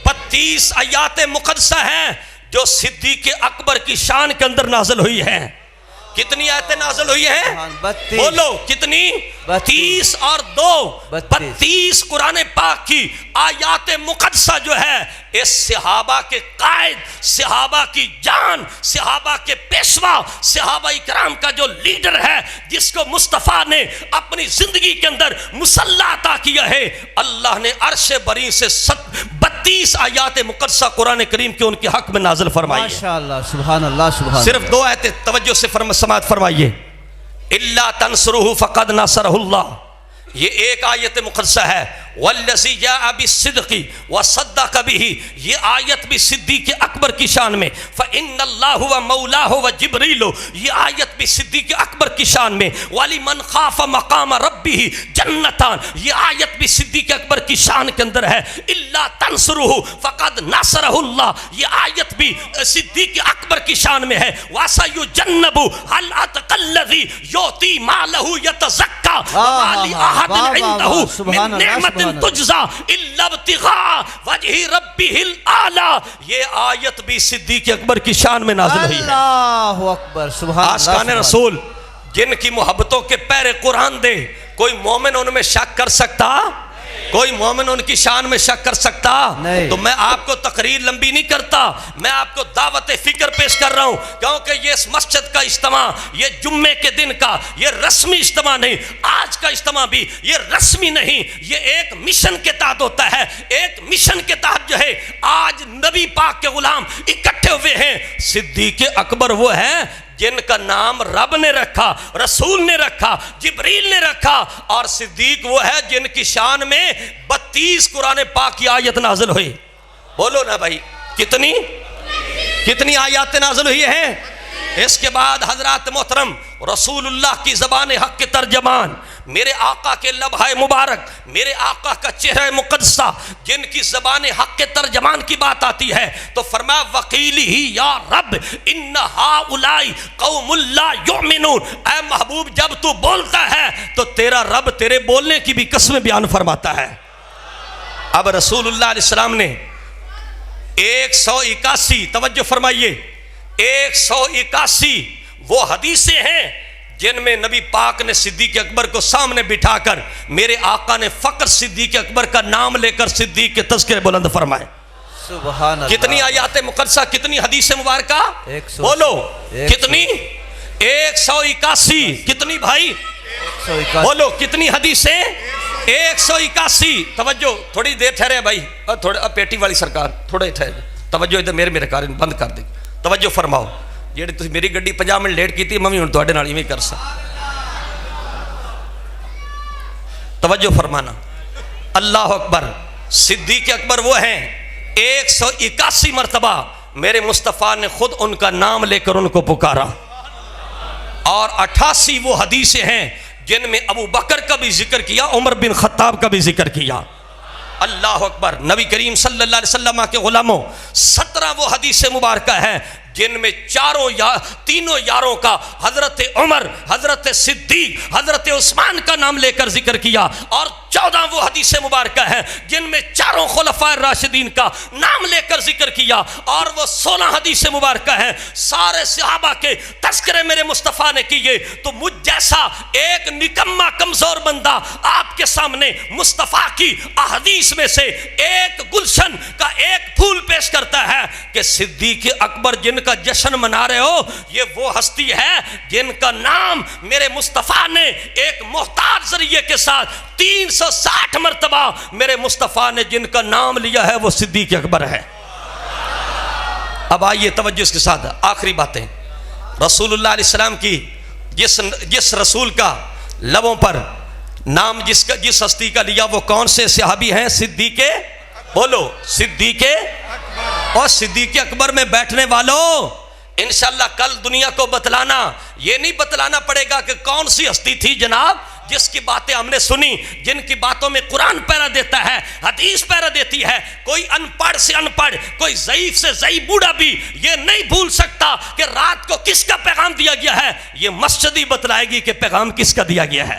32 آیات مقدسہ ہیں جو صدیق اکبر کی شان کے اندر نازل ہوئی ہیں. کتنی آیتیں نازل ہوئی ہیں؟ بولو کتنی؟ 30 اور 2 32 قرآن پاک کی آیات مقدسہ جو ہے اس صحابہ کے قائد، صحابہ کی جان، صحابہ کے پیشوا، صحابہ اکرام کا جو لیڈر ہے جس کو مصطفیٰ نے اپنی زندگی کے اندر مسلح عطا کیا ہے، اللہ نے عرش بری سے 32 آیات مقدسہ قرآن کریم کے ان کے حق میں نازل فرمائی ہے. ماشاءاللہ سبحان اللہ سبحان اللہ. صرف 2 آیتیں توجہ سے سماعت فرمائیے. الا تنصرہ فقد نصرہ اللہ، یہ ایک آیت مقدسہ ہے. والذی جاء بالصدق وصدق به، یہ آیت بھی صدیق اکبر کی شان میں، فإن اللہ و مولاه و جبریل، یہ آیت بھی صدیق اکبر کی شان میں، وَلِمَنْ خَافَ مَقَامَ رَبِّهِ جنتان، یہ آیت بھی صدیق اکبر کی شان کے اندر ہے، إِلَّا تَنْصُرُهُ فَقَدْ نَصَرَهُ اللَّهُ، یہ آیت بھی صدیق اکبر کی شان میں ہے، وَسَيُجَنَّبُ الْأَتْقَى الَّذِي يُؤْتِي مَالَهُ يَتَزَكَّى وَمَا لِأَحَدٍ عِندَهُ مِن نِعْمَةٍ تجزا الا ابتغاء وجہ ربہ الاعلی، یہ آیت بھی صدیق اکبر کی شان میں نازل ہوئی ہے۔ اللہ اکبر، سبحان اللہ۔ عاشقان رسول جن کی محبتوں کے پیر قرآن دے، کوئی مومن ان میں شک کر سکتا؟ کوئی مومن ان کی شان میں شک کر سکتا؟ نہیں۔ تو میں آپ کو تقریر لمبی نہیں کرتا، میں آپ کو دعوت فکر پیش کر رہا ہوں، کیونکہ یہ اس مسجد کا اجتماع، یہ جمعے کے دن کا یہ رسمی اجتماع نہیں، آج کا اجتماع بھی یہ رسمی نہیں، یہ ایک مشن کے تحت ہوتا ہے، ایک مشن کے تحت جو ہے آج نبی پاک کے غلام اکٹھے ہوئے ہیں۔ صدیق اکبر وہ ہے جن کا نام رب نے رکھا، رسول نے رکھا، جبریل نے رکھا، اور صدیق وہ ہے جن کی شان میں 32 قرآن پاک کی آیت نازل ہوئی۔ بولو نا بھائی، کتنی آیات نازل ہوئی ہیں؟ اس کے بعد حضرات محترم رسول اللہ کی زبان حق کے ترجمان، میرے آقا کے لبھائے مبارک، میرے آقا کا چہرہ مقدسہ، جن کی زبان حق کے ترجمان کی بات آتی ہے تو فرمایا وقیلہ یا رب ان ہؤلاء قوم لا یؤمنون، اے محبوب جب تو بولتا ہے تو تیرا رب تیرے بولنے کی بھی قسم بیان فرماتا ہے۔ اب رسول اللہ علیہ السلام نے 181، توجہ فرمائیے، 181 وہ حدیثیں ہیں جن میں نبی پاک نے صدیق اکبر کو سامنے بٹھا کر میرے آقا نے فقط صدیق اکبر کا نام لے کر صدیق کے تذکرے بلند فرمائے۔ سبحان اللہ۔ کتنی آیات مقدسہ، کتنی حدیث مبارکہ؟ بولو کتنی؟ 181۔ کتنی بھائی؟ بولو کتنی حدیثیں؟ 181۔ توجہ، تھوڑی دیر ٹھہرے بھائی، تھوڑا پیٹی والی سرکار تھوڑے ٹھہرے، توجہ ادھر میرے کارن بند کر دے، توجہ فرماؤ۔ جیڑی تسی میری گڈی 50 منٹ لیٹ کی تھی، میں بھی ہن تواڈے نال ایویں کر سا۔ توجہ فرمانا، اللہ اکبر۔ صدیق اکبر وہ ہیں 181 مرتبہ میرے مصطفیٰ نے خود ان کا نام لے کر ان کو پکارا، اور 88 وہ حدیثیں ہیں جن میں ابو بکر کا بھی ذکر کیا، عمر بن خطاب کا بھی ذکر کیا۔ اللہ اکبر۔ نبی کریم صلی اللہ علیہ وسلم کے غلاموں 17 وہ حدیث مبارکہ ہیں جن میں تینوں یاروں کا، حضرت عمر، حضرت صدیق، حضرت عثمان کا نام لے کر ذکر کیا، اور 14 وہ حدیث مبارکہ ہیں جن میں چاروں خلفائے راشدین کا نام لے کر ذکر کیا، اور وہ 16 حدیث مبارکہ ہیں سارے صحابہ کے تذکرے میرے مصطفیٰ نے کیے۔ تو مجھ جیسا ایک نکما کمزور بندہ آپ کے سامنے مصطفیٰ کی احادیث میں سے ایک گلشن کا ایک پھول پیش کرتا ہے کہ صدیق اکبر جن کا جشن منا رہے ہو، یہ وہ ہستی ہے جن کا نام میرے مصطفیٰ نے ایک محتاط ذریعے کے ساتھ 360 مرتبہ میرے مصطفیٰ نے جن کا نام لیا ہے وہ صدیق اکبر ہے۔ اب آئیے توجہ اس کے ساتھ آخری باتیں۔ رسول اللہ علیہ السلام کی جس رسول کا لبوں پر نام جس ہستی کا لیا وہ کون سے صحابی ہیں؟ صدیق، بولو صدیق، اور صدیق اکبر میں بیٹھنے والوں انشاءاللہ کل دنیا کو بتلانا، یہ نہیں بتلانا پڑے گا کہ کون سی ہستی تھی جناب جس کی باتیں ہم نے سنی، جن کی باتوں میں قرآن پیرا دیتا ہے، حدیث پیرا دیتی ہے۔ کوئی ان پڑھ سے ان پڑھ، کوئی ضعیف سے ضعیف بوڑھا بھی یہ نہیں بھول سکتا کہ رات کو کس کا پیغام دیا گیا ہے۔ یہ مسجد ہی بتلائے گی کہ پیغام کس کا دیا گیا ہے۔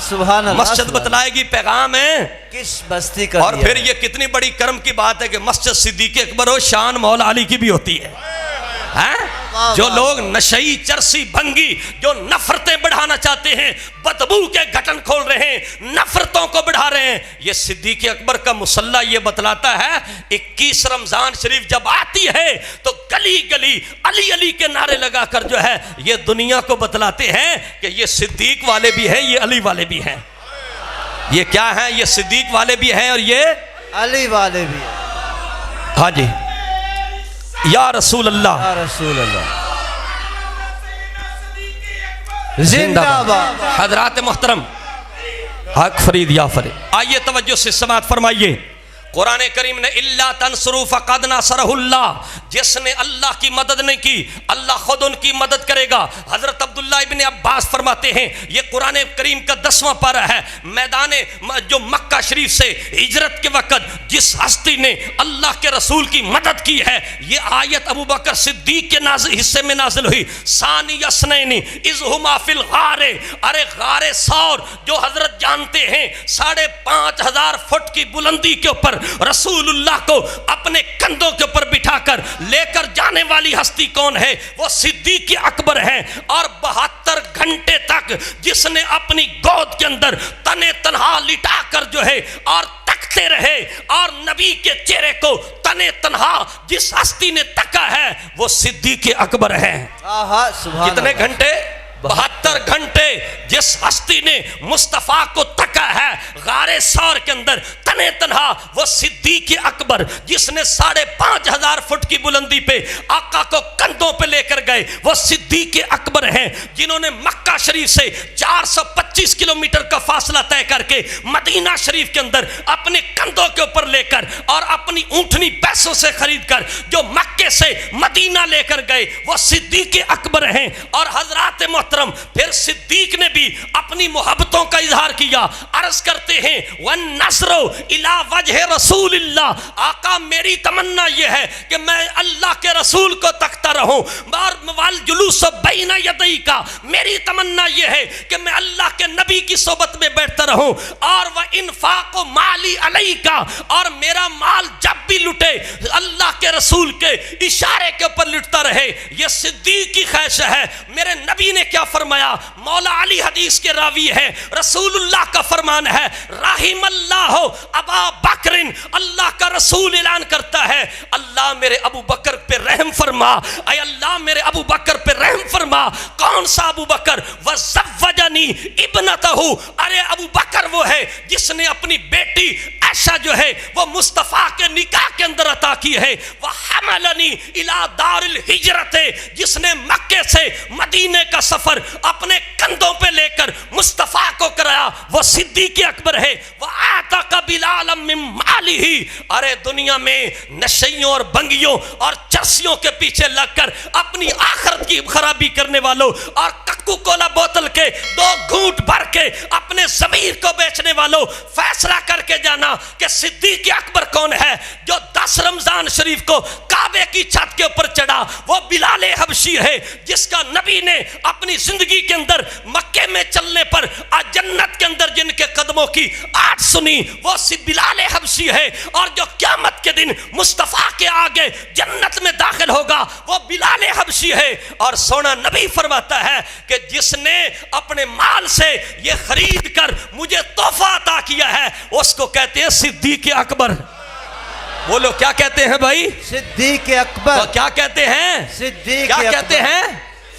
سبحان اللہ۔ مسجد بتلائے گی پیغام ہے کس بستی کا۔ اور پھر یہ کتنی بڑی کرم کی بات ہے کہ مسجد صدیق اکبر ہو، شان مولا علی کی بھی ہوتی ہے۔ جو لوگ نشئی، چرسی، بھنگی، جو نفرتیں بڑھانا چاہتے ہیں، بدبو کے گھٹن کھول رہے ہیں، نفرتوں کو بڑھا رہے ہیں، یہ صدیق اکبر کا مصلی یہ بتلاتا ہے 21 رمضان شریف جب آتی ہے تو گلی گلی علی علی کے نعرے لگا کر جو ہے یہ دنیا کو بتلاتے ہیں کہ یہ صدیق والے بھی ہیں، یہ علی والے بھی ہیں۔ یہ کیا ہیں؟ یہ صدیق والے بھی ہیں اور یہ علی والے بھی ہیں۔ ہاں جی، یا رسول اللہ، یا رسول اللہ، زندہ باد۔ حضرات محترم حق فرید یا فرید. آئیے توجہ سے سماعت فرمائیے. قرآن کریم نے اللہ تنصروا فقد نصرہ اللہ، جس نے اللہ کی مدد نہیں کی اللہ خود ان کی مدد کرے گا. حضرت عبداللہ ابن عباس فرماتے ہیں، یہ قرآن کریم کا 10واں پارہ ہے، میدان جو مکہ شریف سے ہجرت کے وقت جس ہستی نے اللہ کے رسول کی مدد کی ہے، یہ آیت ابو بکر صدیق کے حصے میں نازل ہوئی. ثانی اثنین اذ ہما فی الغار، ارے غار ثور جو حضرت جانتے ہیں 5,500 فٹ کی بلندی کے اوپر رسول اللہ کو اپنے کندھوں کے اوپر بٹھا کر لے کر جانے والی ہستی کون ہے؟ وہ صدیق اکبر ہے. اور 72 گھنٹے تک جس نے اپنی گود کے اندر تنے تنہا لٹا کر جو ہے اور تکتے رہے، اور نبی کے چہرے کو تنے تنہا جس ہستی نے تکا ہے وہ صدیق اکبر ہے. کتنے گھنٹے؟ 72 گھنٹے جس ہستی نے مصطفیٰ کو تکا ہے غار ثور کے اندر تنے تنہا، وہ صدیق اکبر جس نے 5,500 فٹ کی بلندی پہ آقا کو کندھوں پہ لے کر گئے، وہ صدیق اکبر ہیں. جنہوں نے مکہ شریف سے 425 کلومیٹر کا فاصلہ طے کر کے مدینہ شریف کے اندر اپنے کندھوں کے اوپر لے کر اور اپنی اونٹنی پیسوں سے خرید کر جو مکے سے مدینہ لے کر گئے، وہ صدیق اکبر ہیں. اور حضرات محترم پھر صدیق نے بھی اپنی محبتوں کا اظہار کیا. عرض کرتے ہیں وَالنَّصْرُ إِلَىٰ وَجْهِ رَسُولِ اللَّهِ، آقا میری تمنا یہ ہے کہ میں اللہ کے رسول کو تکتا رہوں. وَالْجُلُوسُ بَيْنَ يَدَيْكَ، میری تمنا یہ ہے کہ میں اللہ کے نبی کی صحبت میں بیٹھتا رہوں. اور وَإِنفَاقُ مَالِي عَلَيْكَ، اور میرا مال جب بھی لٹے اللہ کے رسول کے اشارے کے اوپر لٹتا رہے. یہ صدیق کی خواہش ہے. میرے نبی نے کیا فرمایا؟ مولا علی حدیث کے راوی ہے، رسول اللہ کا فرمان ہے رحم اللہ ابا بکر، اللہ کا رسول اعلان کرتا ہے اللہ میرے ابو بکر پہ رحم فرما، اے اللہ میرے ابو بکر پہ رحم فرما. کون سا ابو بکر؟ وزوجنی ابنتہ، ارے ابو بکر وہ ہے جس نے اپنی بیٹی عائشہ جو ہے وہ مصطفیٰ کے نکاح کے اندر عطا کی ہے. وحملنی الی دار الہجرت، جس نے مکے سے مدینے کا سفر اپنے کندھوں پہ لے کر مصطفیٰ کو کرایا، وہ صدیق اکبر ہے. وَآتَقَ بِلَالًا مِّن مَالِهِ، ارے دنیا میں نشیوں اور بنگیوں اور چرسیوں کے پیچھے لگ کر اپنی آخرت کی خرابی کرنے والوں اور ککو کولا بوتل کے 2 گھونٹ بھر کے اپنے ضمیر کو بیچنے والوں، فیصلہ کر کے جانا کہ صدیق اکبر کون ہے. جو 10 رمضان شریف کو کعبے کی چھت کے اوپر چڑھا وہ بلال حبشی ہے، جس کا نبی نے اپنی زندگی کے اندر مکے میں چلنے پر جنت کے اندر جن کے قدموں کی آٹ سنی وہ بلال حبشی ہے. اور جو قیامت کے دن مصطفیٰ کے آگے جنت میں داخل ہوگا وہ بلال حبشی ہے. اور سونا نبی فرماتا ہے کہ جس نے اپنے مال سے یہ خرید کر مجھے تحفہ عطا کیا ہے اس کو کہتے ہیں صدیق اکبر. بولو کیا کہتے ہیں بھائی؟ صدیق اکبر. تو کیا کہتے ہیں؟ صدیق کیا کہتے ہیں؟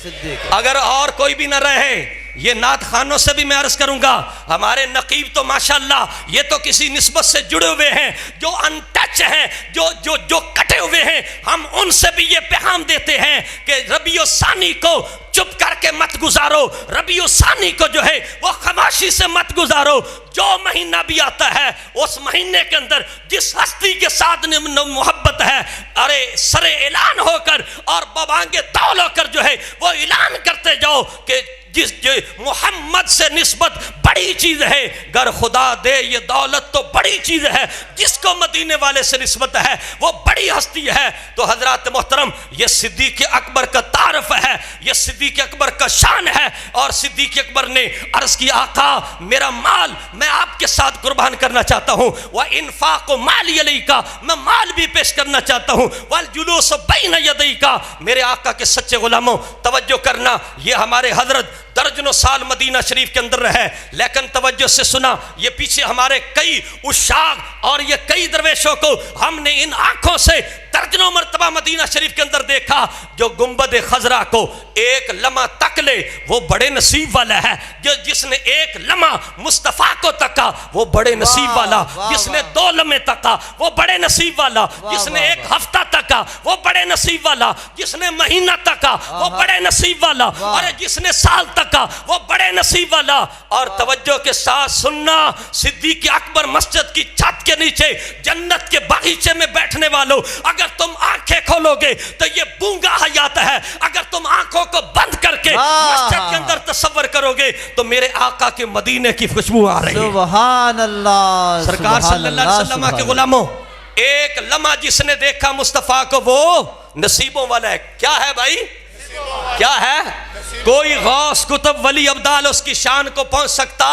صدیق. اگر اور کوئی بھی نہ رہے، یہ نعت خانوں سے بھی میں عرض کروں گا، ہمارے نقیب تو ماشاءاللہ یہ تو کسی نسبت سے جڑے ہوئے ہیں، جو انٹچ ہیں، جو کٹے ہوئے ہیں. ہم ان سے بھی یہ پیغام دیتے ہیں کہ ربیع الثانی کو چپ کر کے مت گزارو، ربیع الثانی کو جو ہے وہ خاموشی سے مت گزارو. جو مہینہ بھی آتا ہے اس مہینے کے اندر جس ہستی کے ساتھ محبت ہے، ارے سر اعلان ہو کر اور ببانگے طول ہو کر جو ہے وہ اعلان کرتے جاؤ کہ جس محمد سے نسبت بڑی چیز ہے. گر خدا دے یہ دولت تو بڑی چیز ہے، جس کو مدینے والے سے نسبت ہے وہ بڑی ہستی ہے. تو حضرات محترم یہ صدیق اکبر کا تعارف ہے، یہ صدیق اکبر کا شان ہے. اور صدیق اکبر نے عرض کی آقا میرا مال میں آپ کے ساتھ قربان کرنا چاہتا ہوں. وَإِنفَاقُ مَالِي عَلَيْكَ، میں مال بھی پیش کرنا چاہتا ہوں. وَالْجُلُوسُ بَيْنَ يَدَيْكَ، میرے آقا کے سچے غلاموں توجہ کرنا، یہ ہمارے حضرت درجنوں سال مدینہ شریف کے اندر رہے، لیکن توجہ سے سنا، یہ پیچھے ہمارے کئی عشاق اور یہ کئی درویشوں کو ہم نے ان آنکھوں سے درجنوں مرتبہ مدینہ شریف کے اندر دیکھا، جو گنبد خضرا کو ایک لمحہ تک لے وہ بڑے نصیب والا ہے، جو جس نے ایک لمحہ مصطفیٰ کو تکا وہ بڑے نصیب والا، جس نے 2 لمحے تکا وہ بڑے نصیب والا، جس نے 1 ہفتہ تکا وہ بڑے نصیب والا، جس نے مہینہ تکا وہ بڑے نصیب والا، اور جس نے سال تکا وہ بڑے نصیب والا۔ اور توجہ کے ساتھ سننا، صدیق اکبر مسجد کی چھت کے نیچے جنت کے باغیچے میں بیٹھنے والوں، اگر تم آنکھیں کھولو گے تو یہ بونگا حیات ہے، اگر تم آنکھوں کو بند کر کے مسجد کے اندر تصور کرو گے تو میرے آقا کے مدینے کی خوشبو آ رہی ہے۔ سبحان اللہ، سرکار صلی اللہ علیہ وسلم کے غلاموں، ایک لمحہ جس نے دیکھا مصطفیٰ کو وہ نصیبوں والا ہے۔ کیا ہے بھائی؟ کیا ہے؟ کوئی غوث کتب ولی ابدال اس کی شان کو پہنچ سکتا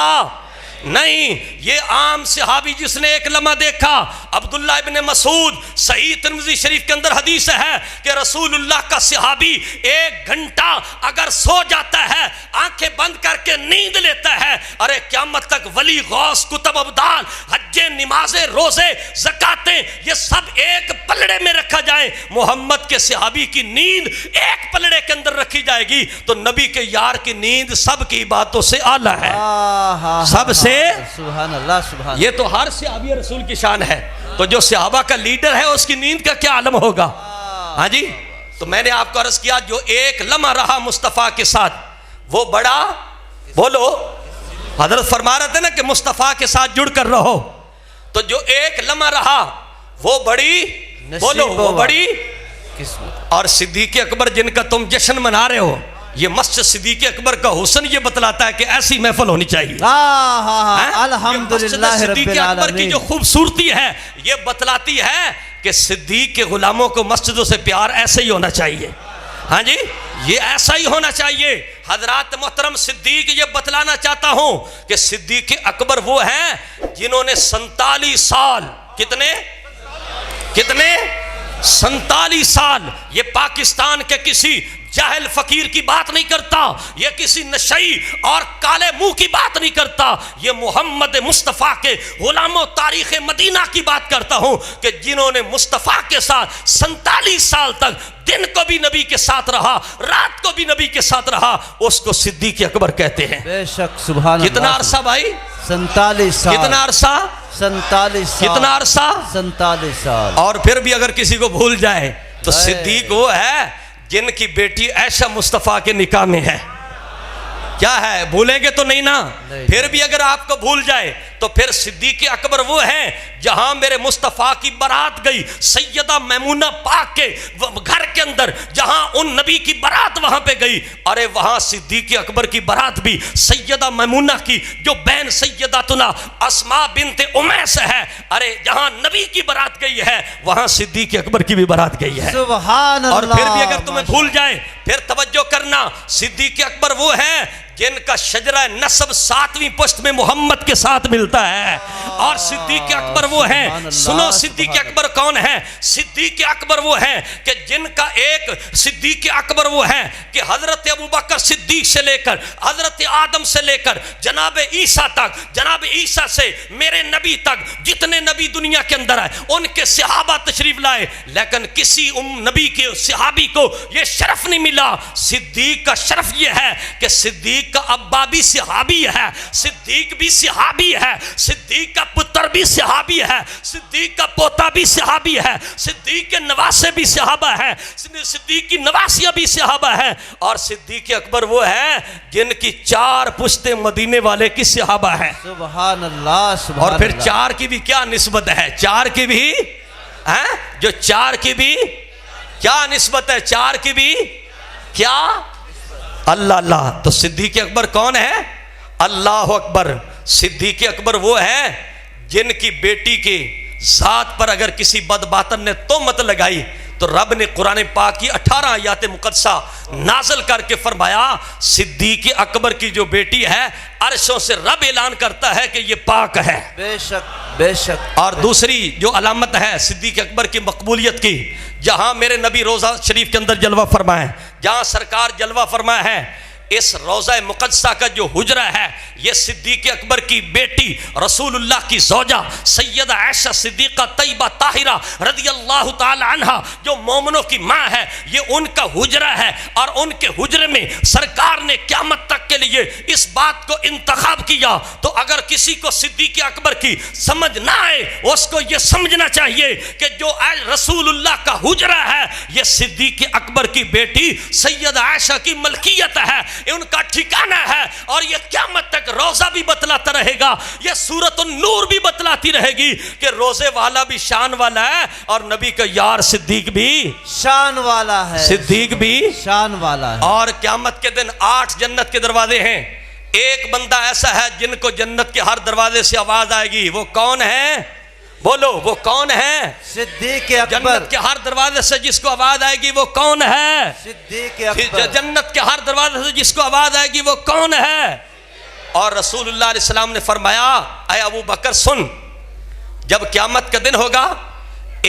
نہیں۔ یہ عام صحابی جس نے ایک لمحہ دیکھا، عبداللہ ابن مسعود، صحیح ترمذی شریف کے اندر حدیث ہے کہ رسول اللہ کا صحابی 1 گھنٹہ اگر سو جاتا ہے، آنکھیں بند کر کے نیند لیتا ہے، ارے قیامت تک ولی غوث کتب ابدال حجیں، نمازیں، روزے، زکاتیں، یہ سب ایک پلڑے میں رکھا جائے، محمد کے صحابی کی نیند ایک پلڑے کے اندر رکھی جائے گی تو نبی کے یار کی نیند سب کی باتوں سے اعلیٰ ہے، سب سے۔ سبحان اللہ، سبحان اللہ۔ یہ تو ہر صحابی رسول کی شان ہے، تو جو صحابہ کا لیڈر ہے اس کی نیند کا کیا عالم ہوگا؟ ہاں جی، تو میں نے آپ کو عرض کیا جو ایک لمحہ رہا مصطفیٰ کے ساتھ وہ بڑا، بولو، حضرت فرما رہے تھے نا کہ مصطفیٰ کے ساتھ جڑ کر رہو، تو جو ایک لمحہ رہا وہ بڑی، بولو، وہ بڑی قسمت۔ اور صدیق اکبر جن کا تم جشن منا رہے ہو، یہ مسجد صدیق اکبر کا حسن یہ بتلاتا ہے کہ ایسی محفل ہونی چاہیے۔ الحمدللہ رب صدیق اکبر کی العالمین۔ جو خوبصورتی ہے یہ بتلاتی ہے کہ صدیق کے غلاموں کو مسجدوں سے پیار ایسے ہی ہونا چاہیے۔ ہاں جی، یہ ایسا ہی ہونا چاہیے۔ حضرات محترم، صدیق یہ بتلانا چاہتا ہوں کہ صدیق اکبر وہ ہیں جنہوں نے 47 سال، کتنے 47 سال، یہ پاکستان کے کسی جاہل فقیر کی بات نہیں کرتا، یہ کسی نشئی اور کالے منہ کی بات نہیں کرتا، یہ محمد مصطفیٰ کے غلاموں تاریخ مدینہ کی بات کرتا ہوں کہ جنہوں نے مصطفیٰ کے ساتھ 47 سال تک دن کو بھی نبی کے ساتھ رہا، رات کو بھی نبی کے ساتھ رہا، اس کو صدیق اکبر کہتے ہیں۔ بے شک، سبحان اللہ۔ کتنا عرصہ بھائی؟ 47 سال۔ کتنا عرصہ؟ 47 سال۔ کتنا عرصہ؟ 47 سال۔ اور پھر بھی اگر کسی کو بھول جائے تو صدیق وہ ہے جن کی بیٹی عائشہ مصطفیٰ کے نکاح میں ہے۔ کیا ہے؟ بھولیں گے تو نہیں نا؟ پھر بھی اگر آپ کو بھول جائے تو پھر صدیق اکبر وہ ہیں جہاں میرے مصطفیٰ کی برات گئی سیدہ میمونہ پاک کے گھر کے اندر، جہاں ان نبی کی برات وہاں پہ گئی، ارے وہاں صدیق اکبر کی برات بھی سیدہ میمونہ کی جو بہن سیداتنا اسماء بنت امیس ہے، ارے جہاں نبی کی برات گئی ہے وہاں صدیق اکبر کی بھی برات گئی ہے۔ سبحان اللہ۔ اور پھر بھی اگر تمہیں بھول جائے پھر توجہ کرنا، صدیق اکبر وہ ہیں جن کا شجرہ نسب 7ویں پشت میں محمد کے ساتھ ملتا ہے، اور صدیق اکبر وہ ہیں، سنو صدیق اکبر کون ہے؟ صدیق اکبر وہ ہیں کہ جن کا ایک صدیق اکبر وہ ہیں کہ حضرت ابوبکر صدیق سے لے کر حضرت آدم سے لے کر جناب عیسیٰ تک، جناب عیسیٰ سے میرے نبی تک جتنے نبی دنیا کے اندر آئے ان کے صحابہ تشریف لائے، لیکن کسی نبی کے صحابی کو یہ شرف نہیں ملا۔ صدیق کا شرف یہ ہے کہ صدیق کا ابا بھی صحابی ہے، صدیق بھی صحابی ہے، صدیق کا پتر بھی صحابی ہے، صدیق کا پوتا بھی صحابی ہے، صدیق کے نواسے بھی صحابہ ہیں، صدیق کی نواسیاں بھی صحابہ ہیں، اور صدیق اکبر وہ ہیں جن کی 4 پشتیں مدینے والے کی صحابہ ہیں۔ سبحان اللہ، سبحان اللہ۔ اور پھر 4 کی بھی کیا نسبت ہے؟ 4 کی بھی جو 4 کی بھی کیا نسبت ہے؟ 4 کی بھی کیا؟ اللہ اللہ۔ تو صدیق اکبر کون ہے؟ اللہ اکبر۔ صدیق اکبر وہ ہے جن کی بیٹی کے ذات پر اگر کسی بدباطن نے تہمت لگائی تو رب نے قرآن پاک کی 18 آیات مقدسہ نازل کر کے فرمایا صدیق اکبر کی جو بیٹی ہے عرشوں سے رب اعلان کرتا ہے کہ یہ پاک ہے۔ بے شک، بے شک۔ اور دوسری جو علامت ہے صدیق اکبر کی مقبولیت کی، جہاں میرے نبی روزہ شریف کے اندر جلوہ فرمائے، جہاں سرکار جلوہ فرمائے ہے اس روضہ مقدسہ کا جو حجرہ ہے یہ صدیق اکبر کی بیٹی رسول اللہ کی زوجہ سیدہ عائشہ صدیقہ طیبہ طاہرہ رضی اللہ تعالی عنہ جو مومنوں کی ماں ہے، یہ ان کا حجرہ ہے، اور ان کے حجرے میں سرکار نے قیامت تک کے لیے اس بات کو انتخاب کیا۔ تو اگر کسی کو صدیق اکبر کی سمجھ نہ آئے، اس کو یہ سمجھنا چاہیے کہ جو رسول اللہ کا حجرہ ہے یہ صدیق اکبر کی بیٹی سیدہ عائشہ کی ملکیت ہے، ان کا ٹھکانہ ہے، اور یہ قیامت تک روزہ بھی بتلاتا رہے گا، یہ سورۃ النور بھی بتلاتی رہے گی کہ روزے والا بھی شان والا ہے، اور نبی کا یار صدیق بھی شان والا ہے، صدیق بھی شان والا ہے۔ اور قیامت کے دن 8 جنت کے دروازے ہیں، ایک بندہ ایسا ہے جن کو جنت کے ہر دروازے سے آواز آئے گی، وہ کون ہے؟ بولو وہ کون ہے؟ صدیق اکبر۔ جنت کے ہر دروازے سے جس کو آواز آئے گی وہ کون ہے؟ صدیق اکبر۔ جنت کے ہر دروازے سے جس کو آواز آئے گی وہ کون ہے؟ اور رسول اللہ علیہ السلام نے فرمایا اے ابو بکر سن، جب قیامت کا دن ہوگا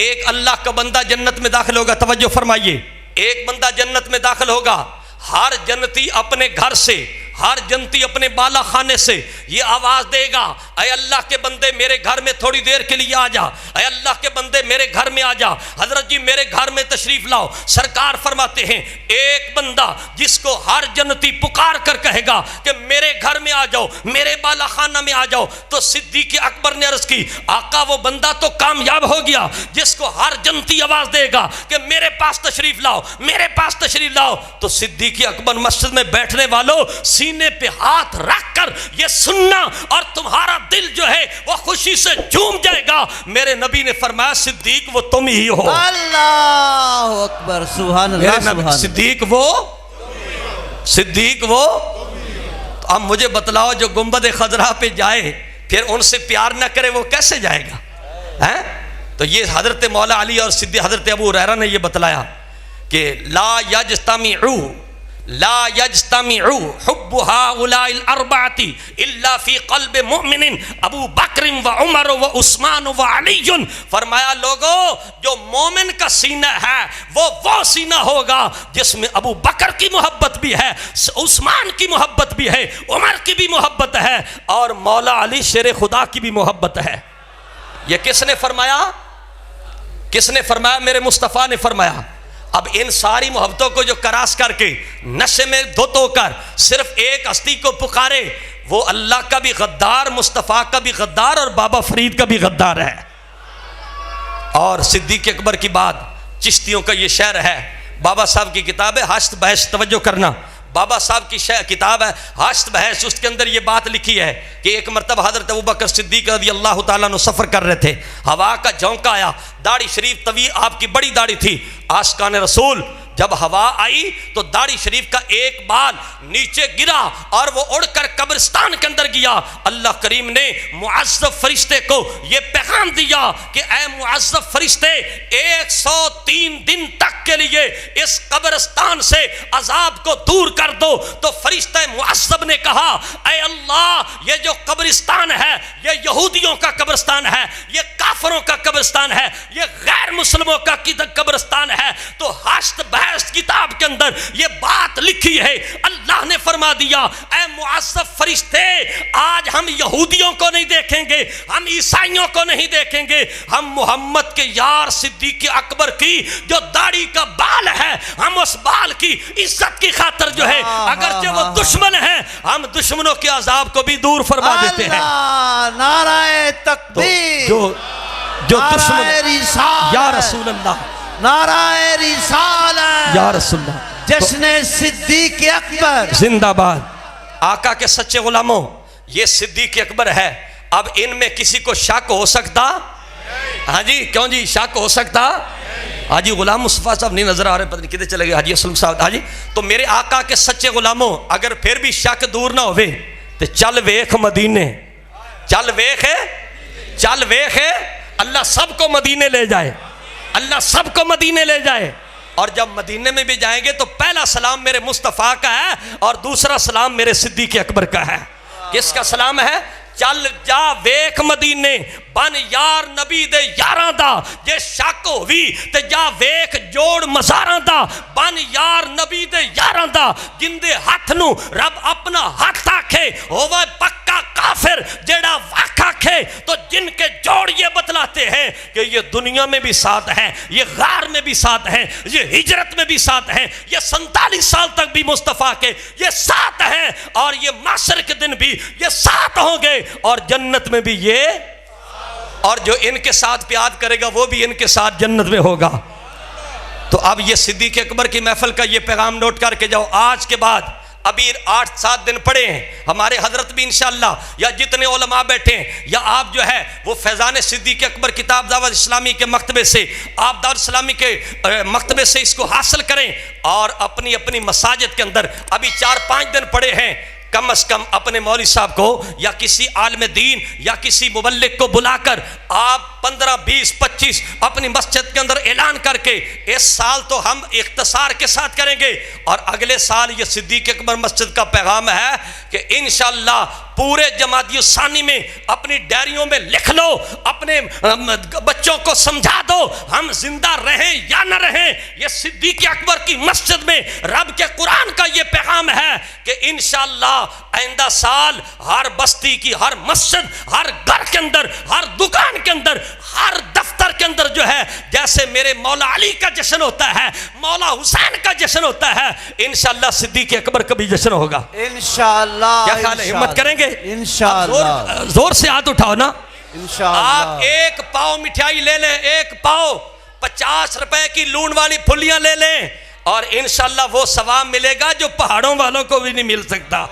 ایک اللہ کا بندہ جنت میں داخل ہوگا، توجہ فرمائیے، ایک بندہ جنت میں داخل ہوگا، ہر جنتی اپنے گھر سے، ہر جنتی اپنے بالا خانے سے یہ آواز دے گا اے اللہ کے بندے میرے گھر میں تھوڑی دیر کے لیے آ جا، اے اللہ کے بندے میرے گھر میں آ جا، حضرت جی میرے گھر میں تشریف لاؤ۔ سرکار فرماتے ہیں ایک بندہ جس کو ہر جنتی پکار کر کہے گا کہ میرے گھر میں آ جاؤ، میرے بالا خانہ میں آ جاؤ، تو صدیق اکبر نے عرض کی آقا وہ بندہ تو کامیاب ہو گیا جس کو ہر جنتی آواز دے گا کہ میرے پاس تشریف لاؤ، میرے پاس تشریف لاؤ۔ تو صدیق اکبر مسجد میں بیٹھنے والوں سینے پہ ہاتھ رکھ کر یہ سننا، اور تمہارا دل جو ہے وہ خوشی سے جھوم جائے گا، میرے نبی نے فرمایا صدیق وہ تم ہی ہو۔ اللہ اکبر، سبحان اللہ، میرے نبی سبحان صدیق وہ تو اب مجھے بتلاؤ جو گنبد خضرا پہ جائے پھر ان سے پیار نہ کرے وہ کیسے جائے گا؟ تو یہ حضرت مولا علی اور صدیق حضرت ابو ہریرہ نے یہ بتلایا کہ لا یجتمع حب هؤلاء الاربعۃ الا فی قلب مؤمن ابو بکر و عمر و عثمان و علی، فرمایا لوگوں جو مومن کا سینہ ہے وہ سینہ ہوگا جس میں ابو بکر کی محبت بھی ہے، عثمان کی محبت بھی ہے، عمر کی بھی محبت ہے، اور مولا علی شیر خدا کی بھی محبت ہے۔ یہ کس نے فرمایا؟ کس نے فرمایا؟ میرے مصطفیٰ نے فرمایا۔ اب ان ساری محبتوں کو جو کراس کر کے نشے میں دھت ہو کر صرف ایک ہستی کو پکارے، وہ اللہ کا بھی غدار، مصطفیٰ کا بھی غدار، اور بابا فرید کا بھی غدار ہے۔ اور صدیق اکبر کی بات چشتیوں کا یہ شعر ہے، بابا صاحب کی کتاب ہے حشت بحث، توجہ کرنا، بابا صاحب کی کتاب ہے حشت بحث، اس کے اندر یہ بات لکھی ہے کہ ایک مرتبہ حضرت ابوبکر صدیق رضی اللہ تعالیٰ عنہ سفر کر رہے تھے، ہوا کا جھونکا آیا، داڑھی شریف طویل، آپ کی بڑی داڑھی تھی، عاشقان رسول جب ہوا آئی تو داڑھی شریف کا ایک بال نیچے گرا اور وہ اڑ کر قبرستان کے اندر گیا۔ اللہ کریم نے معذب فرشتے کو یہ پیغام دیا کہ اے معذب فرشتے 103 دن تک کے لیے اس قبرستان سے عذاب کو دور کر دو۔ تو فرشتہ معذب نے کہا اے اللہ یہ جو قبرستان ہے یہ یہودیوں کا قبرستان ہے، یہ کافروں کا قبرستان ہے، یہ غیر مسلموں کا قبرستان ہے۔ تو حشت بحث کتاب کے اندر یہ بات لکھی ہے، اللہ نے فرما دیا اے معذب فرشتے آج ہم یہودیوں کو نہیں دیکھیں گے، ہم عیسائیوں کو نہیں دیکھیں گے، ہم محمد کے یار صدیق اکبر کی جو داڑھی کا بال ہے ہم اس بال کی عزت کی خاطر جو ہے اگرچہ وہ دشمن ہیں ہم دشمنوں کے عذاب کو بھی دور فرما دیتے ہیں۔ نعرہ تکبیر، جو دشمن یا رسول اللہ، نعرہ رسالت یا رسول اللہ، جشن صدیق اکبر زندہ باد۔ آقا کے سچے غلاموں یہ صدیق اکبر ہے، اب ان میں کسی کو شک ہو سکتا؟ ہاں جی کیوں جی شک ہو سکتا؟ ہاں جی غلام مصطفیٰ صاحب نہیں نظر آ رہے، پتہ نہیں کدھر چلے گئے حاجی اسلم صاحب۔ ہاں جی تو میرے آقا کے سچے غلاموں اگر پھر بھی شک دور نہ ہوئے تو چل ویخ مدینے، چل ویخ ہے، چل ویخ ہے، اللہ سب کو مدینے لے جائے، اللہ سب کو مدینے لے جائے۔ اور جب مدینے میں بھی جائیں گے تو پہلا سلام میرے مصطفیٰ کا ہے اور دوسرا سلام میرے صدیق اکبر کا ہے۔ کس کا سلام ہے؟ چل جا ویکھ مدینے بن یار نبی دے یاراں دا جے شک ہووی تے جا ویکھ جوڑ مزاراں دا بن یار نبی دے یاراں دا جن دے ہاتھ نو رب اپنا ہاتھ آکھے ہووے پکا کافر جیڑا واقع آکھے تو جن کے جوڑ یہ بتلاتے ہیں کہ یہ دنیا میں بھی ساتھ ہیں، یہ غار میں بھی ساتھ ہیں، یہ ہجرت میں بھی ساتھ ہیں، یہ 47 سال تک بھی مصطفیٰ کے یہ ساتھ ہیں، اور یہ معاشر کے دن بھی یہ ساتھ ہوں گے، اور جنت میں بھی یہ، اور جو ان کے ساتھ پیاد کرے گا وہ بھی ان کے ساتھ جنت میں ہوگا۔ تو اب یہ صدیق اکبر کی محفل کا یہ پیغام نوٹ کر کے جاؤ، آج کے بعد ابھی 8-7 دن پڑے ہیں، ہمارے حضرت بھی انشاءاللہ یا جتنے علماء بیٹھے ہیں یا آپ جو ہے وہ فیضان صدیق اکبر کتاب دعوت اسلامی کے مکتبے سے، آپ دعوت اسلامی کے مکتبے سے اس کو حاصل کریں، اور اپنی اپنی مساجد کے اندر ابھی 4-5 دن پڑے ہیں، کم از کم اپنے مولوی صاحب کو یا کسی عالم دین یا کسی مبلغ کو بلا کر آپ 15-20-25 اپنی مسجد کے اندر اعلان کر کے اس سال تو ہم اختصار کے ساتھ کریں گے، اور اگلے سال یہ صدیق اکبر مسجد کا پیغام ہے کہ انشاءاللہ پورے جمادی الثانی میں اپنی ڈائریوں میں لکھ لو، اپنے بچوں کو سمجھا دو، ہم زندہ رہیں یا نہ رہیں، یہ صدیق اکبر کی مسجد میں رب کے قرآن کا یہ پیغام ہے کہ انشاءاللہ آئندہ سال ہر بستی کی ہر مسجد، ہر گھر کے اندر، ہر دکان کے اندر، ہر دفتر کے اندر جو ہے جیسے میرے مولا علی کا جشن ہوتا ہے، مولا حسین کا جشن ہوتا ہے، انشاءاللہ صدیق اکبر کا بھی جشن ہوگا انشاءاللہ۔ کیا خیال ہے، ہمت کریں گے انشاءاللہ؟ زور سے ہاتھ اٹھاؤ نا انشاءاللہ۔ آپ ایک پاؤ مٹھائی لے لیں، ایک پاؤ 50 روپے کی لون والی پھلیاں لے لیں، اور انشاءاللہ وہ ثواب ملے گا جو پہاڑوں والوں کو بھی نہیں مل سکتا،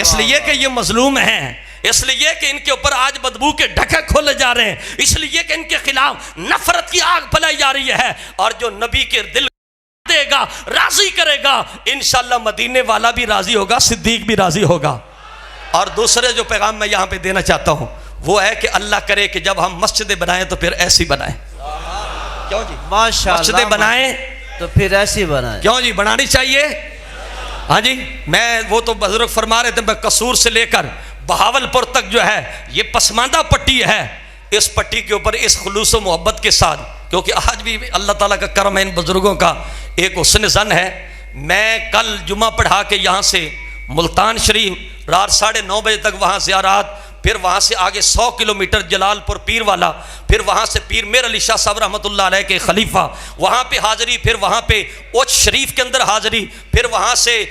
اس لیے کہ یہ مظلوم ہیں، اس لیے کہ ان کے اوپر آج بدبو کے ڈھکے کھولے جا رہے ہیں، اس لیے کہ ان کے خلاف نفرت کی آگ پھیلائی جا رہی ہے، اور جو نبی کے دل دے گا، راضی کرے گا، انشاءاللہ مدینے والا بھی راضی ہوگا، صدیق بھی راضی ہوگا۔ اور دوسرے جو پیغام میں یہاں پہ دینا چاہتا ہوں وہ ہے کہ اللہ کرے کہ جب ہم مسجدیں بنائیں تو پھر ایسی بنائیں، کیوں جی مسجدیں بنائیں تو پھر ایسی بنائیں، کیوں جی بنانی چاہیے، ہاں جی۔ میں وہ تو بزرگ فرما رہے تھے میں قصور سے لے کر بہاول پور تک جو ہے یہ پسماندہ پٹی ہے، اس پٹی کے اوپر اس خلوص و محبت کے ساتھ، کیونکہ آج بھی اللہ تعالیٰ کا کرم ہے ان بزرگوں کا ایک حسن زن ہے۔ میں کل جمعہ پڑھا کے یہاں سے ملتان شریف رات 9:30 بجے تک وہاں زیارات، پھر وہاں سے آگے 100 کلومیٹر جلال پور پیر والا، پھر وہاں سے پیر میر علی شاہ صاحب رحمۃ اللہ علیہ کے خلیفہ وہاں پہ حاضری، پھر وہاں پہ اوچ شریف کے اندر حاضری، پھر وہاں سے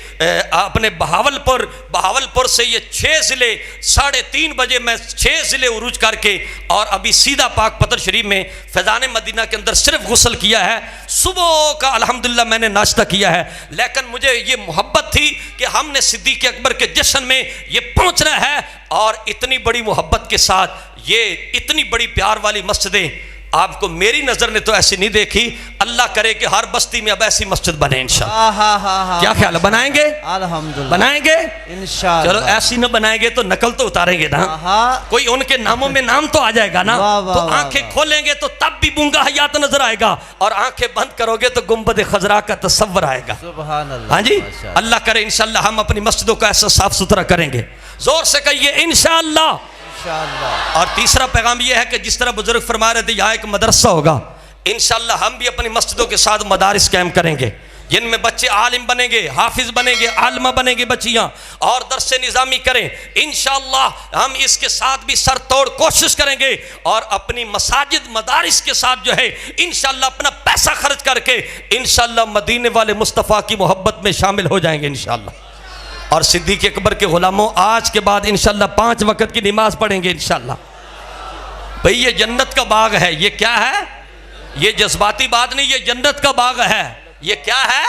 اپنے بہاول پور سے یہ 6 ضلع 3:30 بجے میں 6 ضلع عروج کر کے، اور ابھی سیدھا پاک پتر شریف میں فیضان مدینہ کے اندر صرف غسل کیا ہے، صبح کا الحمدللہ میں نے ناشتہ کیا ہے، لیکن مجھے یہ محبت تھی کہ ہم نے صدیق اکبر کے جشن میں یہ پہنچنا ہے، اور اتنی بڑی محبت کے ساتھ یہ اتنی بڑی پیار والی مسجدیں آپ کو میری نظر نے تو ایسی نہیں دیکھی، اللہ کرے کہ ہر بستی میں اب ایسی مسجد بنے انشاءاللہ۔ کیا خیال ہے، بنائیں گے الحمدللہ، بنائیں گے انشاءاللہ؟ چلو ایسی نہ بنائیں گے تو نقل تو اتاریں گے نا، کوئی ان کے ناموں میں نام تو آ جائے گا نا، تو آنکھیں کھولیں گے تو تب بھی بونگا حیات نظر آئے گا، اور آنکھیں بند کرو گے تو گنبد خضرا کا تصور آئے گا، سبحان اللہ۔ ہاں جی، اللہ کرے انشاءاللہ ہم اپنی مسجدوں کا ایسا صاف ستھرا کریں گے، زور سے کہیے انشاءاللہ۔ اور تیسرا پیغام یہ ہے کہ جس طرح بزرگ فرما رہے تھے یہاں ایک مدرسہ ہوگا، انشاءاللہ ہم بھی اپنی مسجدوں کے ساتھ مدارس قائم کریں گے، جن میں بچے عالم بنیں گے، حافظ بنیں گے، عالمہ بنیں گے بچیاں، اور درس نظامی کریں انشاءاللہ۔ ہم اس کے ساتھ بھی سر توڑ کوشش کریں گے، اور اپنی مساجد مدارس کے ساتھ جو ہے انشاءاللہ اپنا پیسہ خرچ کر کے انشاءاللہ مدینے والے مصطفیٰ کی محبت میں شامل ہو جائیں گے انشاءاللہ۔ اور صدیق اکبر کے غلاموں آج کے بعد انشاءاللہ 5 وقت کی نماز پڑھیں گے انشاءاللہ۔ بھئی یہ جنت کا باغ ہے، یہ کیا ہے؟ یہ جذباتی بات نہیں، یہ جنت کا باغ ہے۔ یہ کیا ہے؟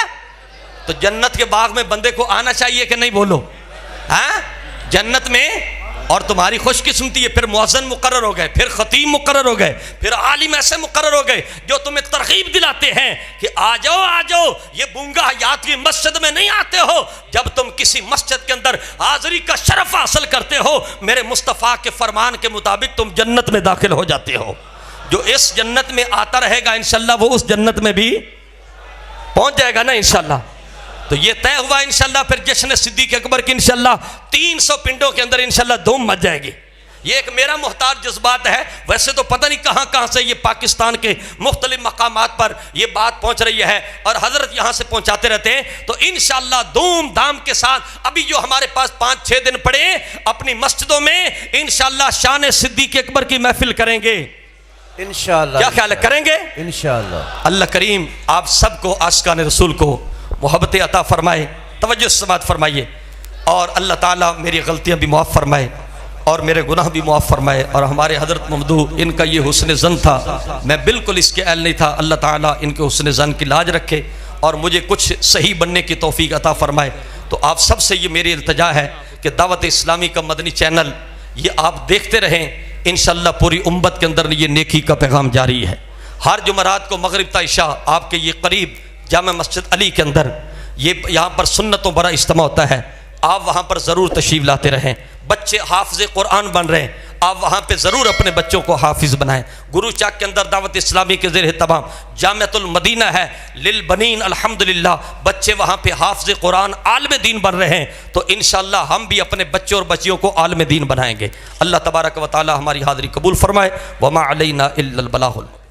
تو جنت کے باغ میں بندے کو آنا چاہیے کہ نہیں، بولو ہاں؟ جنت میں، اور تمہاری خوش قسمتی ہے پھر مؤذن مقرر ہو گئے، پھر خطیب مقرر ہو گئے، پھر عالم ایسے مقرر ہو گئے جو تمہیں ترغیب دلاتے ہیں کہ آ جاؤ، یہ بونگا حیات کی مسجد میں نہیں آتے ہو، جب تم کسی مسجد کے اندر حاضری کا شرف حاصل کرتے ہو میرے مصطفیٰ کے فرمان کے مطابق تم جنت میں داخل ہو جاتے ہو۔ جو اس جنت میں آتا رہے گا انشاءاللہ وہ اس جنت میں بھی پہنچ جائے گا نا انشاءاللہ۔ تو یہ طے ہوا انشاءاللہ، پھر جشن صدیق اکبر کی انشاءاللہ 300 پنڈوں کے اندر انشاءاللہ دھوم مچ جائے گی۔ یہ ایک میرا محتاج جذبات ہے، ویسے تو پتہ نہیں کہاں کہاں سے یہ پاکستان کے مختلف مقامات پر یہ بات پہنچ رہی ہے اور حضرت یہاں سے پہنچاتے رہتے ہیں، تو انشاءاللہ دھوم دھام کے ساتھ ابھی جو ہمارے پاس 5-6 دن پڑے اپنی مسجدوں میں انشاءاللہ شان صدیق اکبر کی محفل کریں گے انشاءاللہ۔ کیا خیال ہے، کریں گے انشاءاللہ۔ اللہ کریم آپ سب کو عاشقان رسول کو محبت عطا فرمائے، توجہ سے سماعت فرمائیے، اور اللہ تعالیٰ میری غلطیاں بھی معاف فرمائے اور میرے گناہ بھی معاف فرمائے، اور ہمارے حضرت ممدوح ان کا یہ حسن ظن تھا، میں بالکل اس کے اہل نہیں تھا، اللہ تعالیٰ ان کے حسن ظن کی لاج رکھے اور مجھے کچھ صحیح بننے کی توفیق عطا فرمائے۔ تو آپ سب سے یہ میری التجا ہے کہ دعوت اسلامی کا مدنی چینل یہ آپ دیکھتے رہیں، انشاءاللہ پوری امت کے اندر یہ نیکی کا پیغام جاری ہے۔ ہر جمعرات کو مغرب تا عشاء آپ کے یہ قریب جامع مسجد علی کے اندر یہ یہاں پر سنتوں بڑا اجتماع ہوتا ہے، آپ وہاں پر ضرور تشریف لاتے رہیں۔ بچے حافظ قرآن بن رہے ہیں، آپ وہاں پہ ضرور اپنے بچوں کو حافظ بنائیں۔ گرو چاک کے اندر دعوت اسلامی کے زیر اہتمام جامعۃ المدینہ ہے للبنین، الحمدللہ بچے وہاں پہ حافظ قرآن عالم دین بن رہے ہیں، تو انشاءاللہ ہم بھی اپنے بچوں اور بچیوں کو عالم دین بنائیں گے۔ اللہ تبارک و تعالی ہماری حاضری قبول فرمائے۔ وما علینا الا البلاغ۔